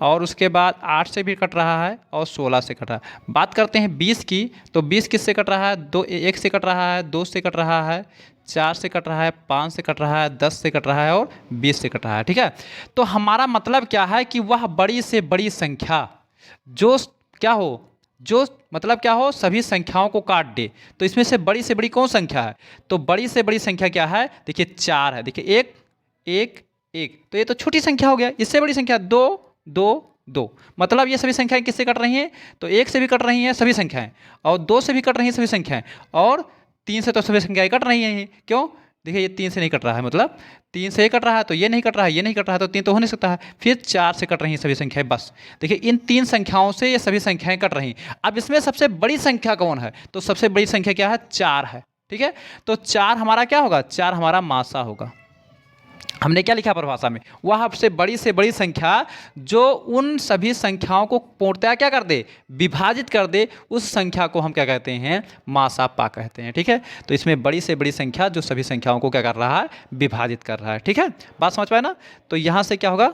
और उसके बाद 8 से भी कट रहा है और 16 से कट रहा है। बात करते हैं 20 की, तो 20 किससे कट रहा है? 1 से कट रहा है, 2 से कट रहा है, 4 से कट रहा है, 5 से कट रहा है, 10 से कट रहा है और 20 से कट रहा है, ठीक है। तो हमारा मतलब क्या है कि वह बड़ी से बड़ी संख्या जो क्या हो, जो मतलब क्या हो, सभी संख्याओं को काट दे। तो इसमें से बड़ी कौन संख्या है? तो बड़ी से बड़ी संख्या क्या है? देखिए 4 है। देखिए 1 1 1, तो ये तो छोटी संख्या हो गया। इससे बड़ी संख्या 2 2 2, मतलब ये सभी संख्याएं किससे कट रही हैं? तो 1 से भी कट रही हैं सभी संख्याएं, और 2 से भी कट रही हैं सभी संख्याएं, और 3 से तो सभी संख्याएं कट रही हैं। क्यों? देखिए ये 3 से नहीं कट रहा है, मतलब 3 से ये कट रहा है, तो ये नहीं कट रहा है, ये नहीं कट रहा है, तो 3 तो हो नहीं सकता है। फिर 4 से कट रही हैं सभी संख्याएं, बस। देखिए इन 3 संख्याओं से ये सभी संख्याएं कट रही हैं। अब इसमें सबसे बड़ी संख्या कौन है? तो सबसे बड़ी संख्या क्या है? 4 है, ठीक है। तो 4 हमारा क्या होगा? 4 हमारा मासा होगा। हमने क्या लिखा परिभाषा में? वह सबसे बड़ी से बड़ी संख्या जो उन सभी संख्याओं को पूर्णतया क्या कर दे? विभाजित कर दे, उस संख्या को हम क्या कहते हैं? मासापा कहते हैं, ठीक है। तो इसमें बड़ी से बड़ी संख्या जो सभी संख्याओं को क्या कर रहा है? विभाजित कर रहा है, ठीक है। बात समझ पाए ना? तो यहाँ से क्या होगा,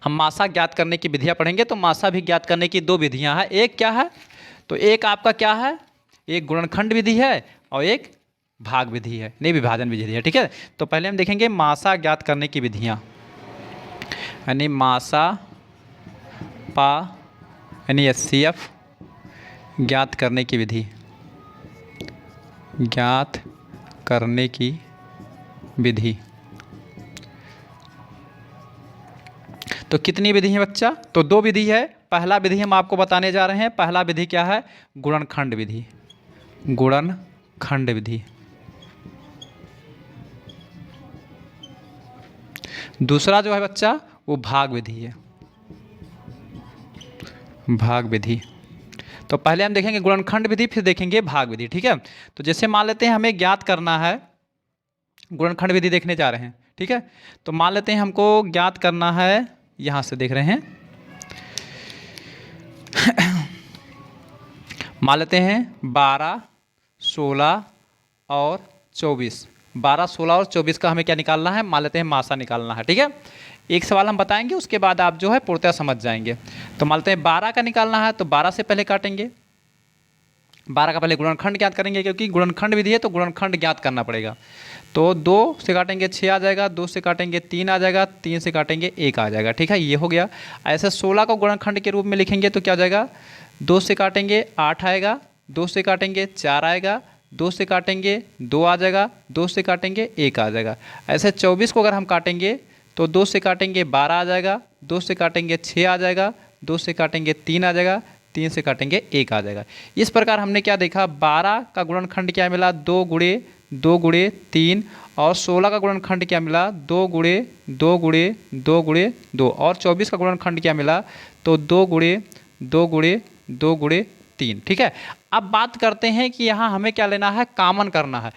हम मासा ज्ञात करने की विधियाँ पढ़ेंगे। तो मासा भी ज्ञात करने की 2 विधियाँ हैं। एक क्या है? तो एक आपका क्या है? एक गुणनखंड विधि है और एक भाग विधि है, नहीं विभाजन विधि है, ठीक है। तो पहले हम देखेंगे मासा ज्ञात करने की विधियाँ, यानी मासा पा यानी HCF ज्ञात करने की विधि, ज्ञात करने की विधि। तो कितनी विधि है बच्चा? तो 2 विधि है। पहला विधि हम आपको बताने जा रहे हैं। पहला विधि क्या है? गुणनखंड विधि, गुणनखंड विधि। दूसरा जो है बच्चा वो भाग विधि है, भाग विधि। तो पहले हम देखेंगे गुणनखंड विधि, फिर देखेंगे भाग विधि, ठीक है। तो जैसे मान लेते हैं हमें ज्ञात करना है, गुणनखंड विधि देखने जा रहे हैं, ठीक है। तो मान लेते हैं हमको ज्ञात करना है, यहाँ से देख रहे हैं मान लेते हैं 12 16 और 24, 12 16 और 24 का हमें क्या निकालना है? मान लेते हैं मासा निकालना है, ठीक है। एक सवाल हम बताएंगे, उसके बाद आप जो है पूर्णतः समझ जाएंगे। तो मान लेते हैं 12 का निकालना है, तो 12 से पहले काटेंगे, 12 का पहले गुणनखंड ज्ञात करेंगे, क्योंकि गुणनखंड विधि है तो गुणनखंड ज्ञात करना पड़ेगा। तो 2 से काटेंगे 6 आ जाएगा, 2 से काटेंगे 3 आ जाएगा, 3 से काटेंगे 1 आ जाएगा, ठीक है। ये हो गया। ऐसे 16 को गुणनखंड के रूप में लिखेंगे तो क्या हो जाएगा? 2 से काटेंगे 8 आएगा, 2 से काटेंगे 4 आएगा, 2 से काटेंगे 2 आ जाएगा, 2 से काटेंगे 1 आ जाएगा। ऐसे 24 को अगर हम काटेंगे तो 2 से काटेंगे 12 आ जाएगा, 2 से काटेंगे 6 आ जाएगा, 2 से काटेंगे 3 आ जाएगा, 3 से काटेंगे 1 आ जाएगा। इस प्रकार हमने क्या देखा? 12 का गुणनखंड क्या मिला? 2 गुणे 2 गुणे 3, और 16 का गुणनखंड क्या मिला? 2 गुणे 2 गुणे 2 गुणे 2, और 24 का गुणनखंड क्या मिला? तो 2 गुणे 2 गुणे 2 गुणे 3, ठीक है। अब बात करते हैं कि यहाँ हमें क्या लेना है? कॉमन करना है।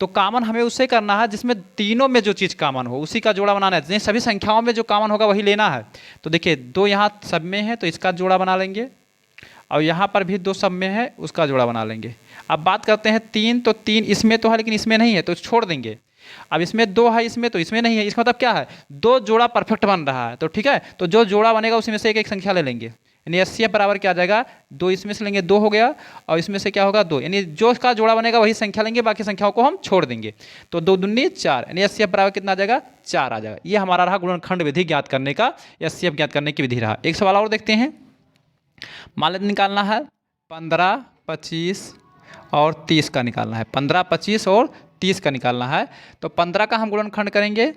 तो कॉमन हमें उससे करना है जिसमें तीनों में जो चीज़ कॉमन हो उसी का जोड़ा बनाना है। सभी संख्याओं में जो कॉमन होगा वही लेना है। तो देखिए 2 यहाँ सब में है तो इसका जोड़ा बना लेंगे, और यहाँ पर भी 2 सब में है उसका जोड़ा बना लेंगे। अब बात करते हैं 3, तो 3 इसमें तो है लेकिन इसमें नहीं है तो छोड़ देंगे। अब इसमें 2 है, इसमें तो इसमें नहीं है, इसका मतलब क्या है? 2 जोड़ा परफेक्ट बन रहा है, तो ठीक है। तो जो जोड़ा बनेगा उसी में से एक संख्या ले लेंगे, यानी HCF बराबर क्या आ जाएगा? 2 इसमें से लेंगे 2 हो गया, और इसमें से क्या होगा? 2, यानी जो इसका जोड़ा बनेगा वही संख्या लेंगे, बाकी संख्याओं को हम छोड़ देंगे। तो 2 दूनी 4, यानी HCF बराबर कितना आ जाएगा? 4 आ जाएगा। ये हमारा रहा गुणनखंड विधि ज्ञात करने का, HCF ज्ञात करने की विधि रहा। एक सवाल और देखते हैं। मान लेते निकालना है 15 25 और 30 का निकालना है, 15 25 और 30 का निकालना है। तो 15 का हम गुणनखंड करेंगे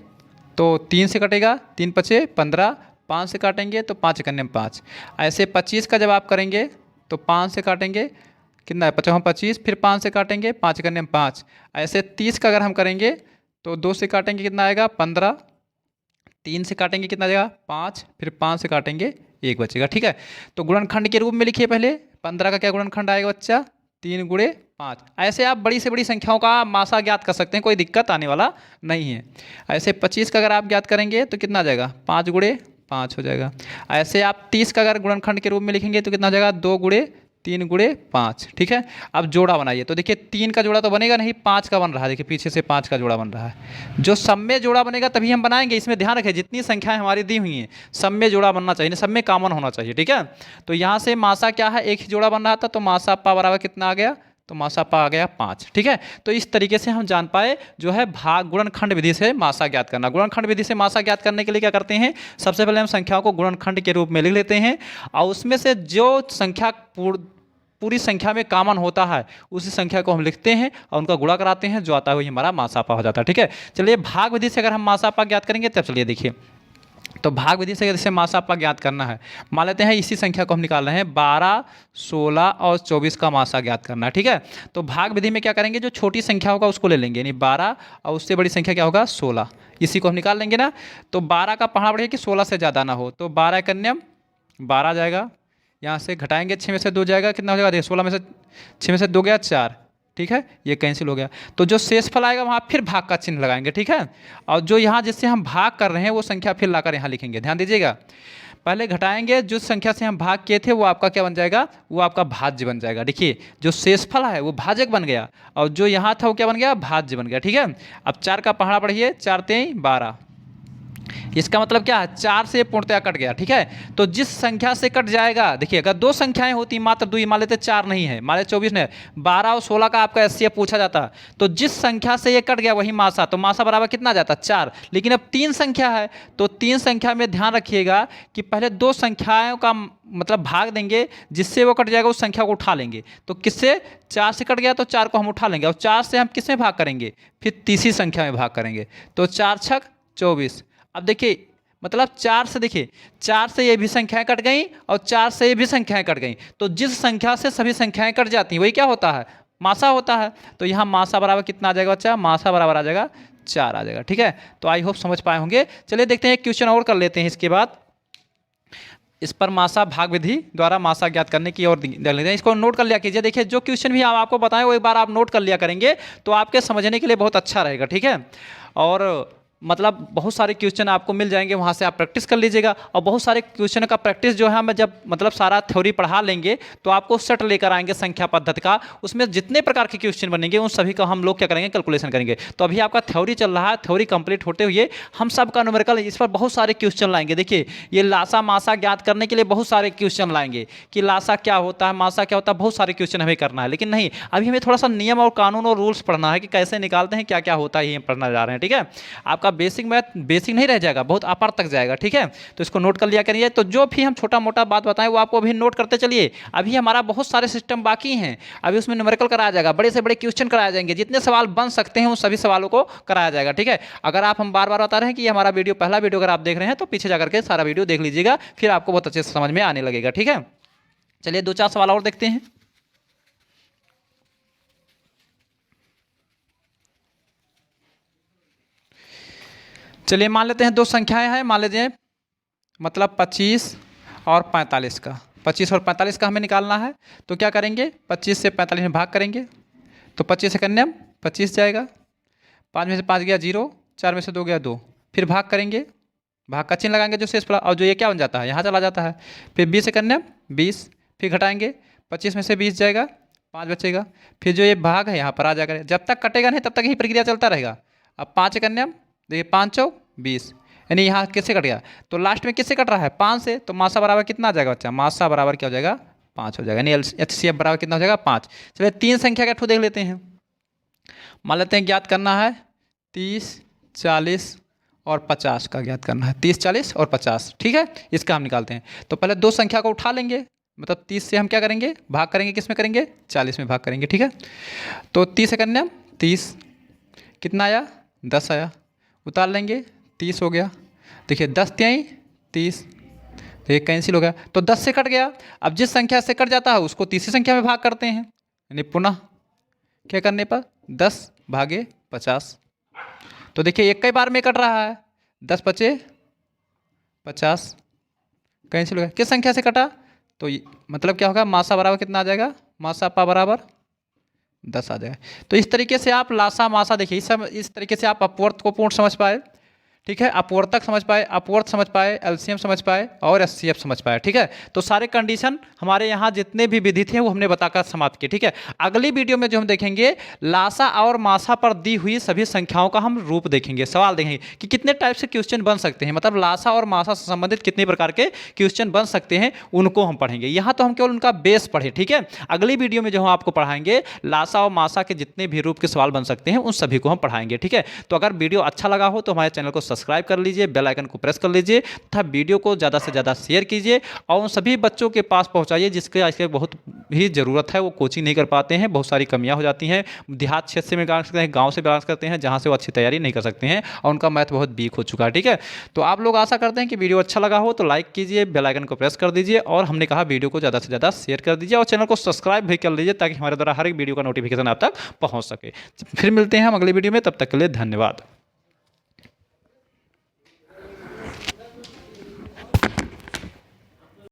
तो 3 से कटेगा, 3 पचे 15, 5 से काटेंगे तो 5 कन्ने 5। ऐसे 25 का जब आप करेंगे तो 5 से काटेंगे, कितना है? 25, फिर 5 से काटेंगे, 5 कन्ने 5। ऐसे 30 का अगर हम करेंगे तो 2 से काटेंगे कितना आएगा 15, 3 से काटेंगे कितना जाएगा 5, फिर 5 से काटेंगे 1 बचेगा। ठीक है, तो गुणनखंड के रूप में लिखिए पहले 15 का क्या गुणनखंड आएगा बच्चा 3 गुणे 5। ऐसे आप बड़ी से बड़ी संख्याओं का मासा ज्ञात कर सकते हैं, कोई दिक्कत आने वाला नहीं है। ऐसे 25 का अगर आप ज्ञात करेंगे तो कितना आ जाएगा 5 गुणे 5 हो जाएगा। ऐसे आप 30 का अगर गुणनखंड के रूप में लिखेंगे तो कितना हो जाएगा 2 गुणे 3 गुणे 5। ठीक है, अब जोड़ा बनाइए तो देखिए 3 का जोड़ा तो बनेगा नहीं, 5 का बन रहा है। देखिए पीछे से 5 का जोड़ा बन रहा है। जो सब में जोड़ा बनेगा तभी हम बनाएंगे, इसमें ध्यान रखें जितनी संख्याएं हमारी दी हुई हैं सब में जोड़ा बनना चाहिए, सब में कॉमन होना चाहिए। ठीक है, तो यहाँ से मासा क्या है, एक ही जोड़ा बन रहा था तो मासा पा बराबर कितना आ गया, तो मासा पा आ गया 5। ठीक है, तो इस तरीके से हम जान पाए जो है भाग गुणनखंड विधि से मासा ज्ञात करना। गुणनखंड विधि से मासा ज्ञात करने के लिए क्या करते हैं, सबसे पहले हम संख्याओं को गुणनखंड के रूप में लिख लेते हैं और उसमें से जो संख्या पूरी संख्या में कॉमन होता है उसी संख्या को हम लिखते हैं और उनका गुणा कराते हैं, जो आता है वही हमारा मासापा हो जाता है। ठीक है, चलिए भाग विधि से अगर हम मासापा ज्ञात करेंगे तब चलिए देखिए, तो भाग विधि से जैसे मासापा ज्ञात करना है, मान लेते हैं इसी संख्या को हम निकाल रहे हैं 12, 16 और 24 का मासा ज्ञात करना है। ठीक है, तो भाग विधि में क्या करेंगे, जो छोटी संख्या होगा उसको ले लेंगे, यानी 12 और उससे बड़ी संख्या क्या होगा 16, इसी को हम निकाल लेंगे ना। तो 12 का पढ़ना पड़ेगा कि 16 से ज़्यादा ना हो, तो 12 कन्यम 12 जाएगा, यहाँ से घटाएंगे 6 में से 2 जाएगा, कितना हो जाएगा, देखिए 16 में से 6 में से 2 गया 4। ठीक है, ये कैंसिल हो गया, तो जो शेष फल आएगा वहाँ फिर भाग का चिन्ह लगाएंगे। ठीक है, और जो यहाँ जिससे हम भाग कर रहे हैं वो संख्या फिर लाकर यहाँ लिखेंगे। ध्यान दीजिएगा, पहले घटाएंगे, जिस संख्या से हम भाग किए थे वो आपका क्या बन जाएगा, वो आपका भाज्य बन जाएगा। देखिए जो शेषफल है वो भाजक बन गया और जो यहाँ था वो क्या बन गया, भाज्य बन गया। ठीक है, अब 4 का पहाड़ा पढ़िए, 4 3 12, इसका मतलब क्या है 4 से पूर्णतया कट गया। ठीक है, तो जिस संख्या से कट जाएगा, देखिए अगर 2 संख्याएं होती मात्र 2 ही, मान लेते 4 नहीं है, मान लेते 24 नहीं, 12 और 16 का आपका एससीएफ पूछा जाता, तो जिस संख्या से ये कट गया वही मासा, तो मासा बराबर कितना जाता 4। लेकिन अब 3 संख्या है तो 3 संख्या में ध्यान रखिएगा कि पहले 2 संख्याओं का मतलब भाग देंगे, जिससे वो कट जाएगा उस संख्या को उठा लेंगे। तो किससे, 4 से कट गया तो 4 को हम उठा लेंगे और 4 से हम किस में भाग करेंगे, फिर तीसरी संख्या में भाग करेंगे, तो 4 छक 24। अब देखिए मतलब 4 से, देखिए 4 से ये भी संख्याएं कट गई और 4 से ये भी संख्याएं कट गई, तो जिस संख्या से सभी संख्याएं कट जाती हैं वही क्या होता है, मासा होता है। तो यहाँ मासा बराबर कितना आ जाएगा बच्चा, मासा बराबर आ जाएगा 4 आ जाएगा। ठीक है, तो आई होप समझ पाए होंगे। चलिए देखते हैं एक क्वेश्चन और कर लेते हैं इसके बाद, इस पर मासा भाग विधि द्वारा मासा ज्ञात करने की और देख लेते हैं। इसको नोट कर लिया कीजिए, देखिए जो क्वेश्चन भी हम आपको बताएं वो एक बार आप नोट कर लिया करेंगे तो आपके समझने के लिए बहुत अच्छा रहेगा। ठीक है, और मतलब बहुत सारे क्वेश्चन आपको मिल जाएंगे, वहाँ से आप प्रैक्टिस कर लीजिएगा। और बहुत सारे क्वेश्चन का प्रैक्टिस जो है हम जब मतलब सारा थ्योरी पढ़ा लेंगे तो आपको सेट लेकर आएंगे संख्या पद्धति का, उसमें जितने प्रकार के क्वेश्चन बनेंगे उन सभी का हम लोग क्या करेंगे, कैलकुलेशन करेंगे। तो अभी आपका थ्योरी चल रहा है, थ्योरी कंप्लीट होते हुए हम सब का न्यूमेरिकल इस पर बहुत सारे क्वेश्चन लाएंगे। देखिए ये लासा मासा ज्ञात करने के लिए बहुत सारे क्वेश्चन लाएंगे कि लासा क्या होता है, मासा क्या होता है, बहुत सारे क्वेश्चन हमें करना है। लेकिन नहीं, अभी हमें थोड़ा सा नियम और कानून और रूल्स पढ़ना है कि कैसे निकालते हैं, क्या क्या होता है, ये पढ़ना जा रहे हैं। ठीक है, आपका बेसिक मैथ बेसिक नहीं रह जाएगा, बहुत अपर तक जाएगा। ठीक है, तो इसको नोट कर लिया करिए। तो जो भी हम छोटा मोटा बात बताएं वो आपको अभी नोट करते चलिए। अभी हमारा बहुत सारे सिस्टम बाकी हैं, अभी उसमें न्यूमेरिकल कराया जाएगा, बड़े से बड़े क्वेश्चन कराए जाएंगे, जितने सवाल बन सकते हैं उन सभी सवालों को कराया जाएगा। ठीक है, अगर आप हम बार बार बता रहे हैं कि ये हमारा वीडियो पहला वीडियो अगर आप देख रहे हैं तो पीछे जाकर के सारा वीडियो देख लीजिएगा, फिर आपको बहुत अच्छे से समझ में आने लगेगा। ठीक है, चलिए 2-4 सवाल और देखते हैं। चलिए मान लेते हैं 2 संख्याएं हैं, मान लेते हैं मतलब 25 और 45 का, 25 और 45 का हमें निकालना है। तो क्या करेंगे, 25 से 45 में भाग करेंगे, तो 25 से कन्यम 25 जाएगा, 5 में से 5 गया 0, 4 में से 2 गया 2, फिर भाग करेंगे, भाग का चिन्ह लगाएंगे जो शेष फल, और जो ये क्या बन जाता है यहाँ चला जाता है, फिर 20 से कन्यम 20, फिर घटाएंगे, 25 में से 20 जाएगा, 5 बचेगा, फिर जो ये भाग है यहाँ पर आ जाएगा, जब तक कटेगा नहीं तब तक यही प्रक्रिया चलता रहेगा। अब 5 कन्यम, देखिए 5 चौक 20, यानी यहाँ किससे कट गया, तो लास्ट में किससे कट रहा है 5 से, तो मासा बराबर कितना आ जाएगा बच्चा, मासा बराबर क्या हो जाएगा 5 हो जाएगा, यानी एचसीएफ बराबर कितना हो जाएगा 5। चलिए 3 संख्या का ठो देख लेते हैं, मान लेते हैं ज्ञात करना है 30, 40 और 50 का ज्ञात करना है, 30, 40 और 50। ठीक है, इसका हम निकालते हैं। तो पहले 2 संख्या को उठा लेंगे, मतलब 30 से हम क्या करेंगे, भाग करेंगे, किस में करेंगे 40 में भाग करेंगे। ठीक है, तो 30 से कन्या 30, कितना आया 10 आया, उतार लेंगे 30 हो गया, देखिए 10 3 30, तो ये कैंसिल हो गया, तो 10 से कट गया। अब जिस संख्या से कट जाता है उसको तीसरी संख्या में भाग करते हैं, यानी पुनः क्या करने पर 10 भागे 50, तो देखिए एक कई बार में कट रहा है, 10 बचे 50, कैंसिल हो गया। किस संख्या से कटा? तो मतलब क्या होगा, मासा बराबर कितना आ जाएगा, मासा पा बराबर 10 आ जाएगा। तो इस तरीके से आप लासा मासा देखिए, इस तरीके से आप अपवर्त को पूर्ण समझ पाए, ठीक है, अपवर्तक समझ पाए, अपवर्त समझ पाए, एलसीएम समझ पाए और एचसीएफ समझ पाए, ठीक है। तो सारे कंडीशन हमारे यहाँ जितने भी विधि थे वो हमने बताकर समाप्त किए, ठीक है। अगली वीडियो में जो हम देखेंगे लासा और मासा पर दी हुई सभी संख्याओं का हम रूप देखेंगे, सवाल देखेंगे कि कितने टाइप से क्वेश्चन बन सकते हैं, मतलब लासा और मासा से संबंधित कितने प्रकार के क्वेश्चन बन सकते हैं उनको हम पढ़ेंगे। यहाँ तो हम केवल उनका बेस पढ़े, ठीक है। अगली वीडियो में जो हम आपको पढ़ाएंगे लासा और मासा के जितने भी रूप के सवाल बन सकते हैं उन सभी को हम पढ़ाएंगे, ठीक है। तो अगर वीडियो अच्छा लगा हो तो हमारे चैनल को सब्सक्राइब कर लीजिए, बेल आइकन को प्रेस कर लीजिए तथा वीडियो को ज़्यादा से ज़्यादा शेयर कीजिए और उन सभी बच्चों के पास पहुंचाइए जिसके आजकल बहुत ही ज़रूरत है, वो कोचिंग नहीं कर पाते हैं, बहुत सारी कमियां हो जाती हैं, देहात क्षेत्र से बिलोंग करते हैं, गांव से बिलोंग करते हैं, जहां से वो अच्छी तैयारी नहीं कर सकते हैं और उनका मैथ बहुत वीक हो चुका है, ठीक है। तो आप लोग आशा करते हैं कि वीडियो अच्छा लगा हो तो लाइक कीजिए, बेल आइकन को प्रेस कर दीजिए और हमने कहा वीडियो को ज़्यादा से ज़्यादा शेयर कर दीजिए और चैनल को सब्सक्राइब भी कर लीजिए ताकि हमारे द्वारा हर एक वीडियो का नोटिफिकेशन आप तक पहुँच सके। फिर मिलते हैं हम अगली वीडियो में, तब तक के लिए धन्यवाद।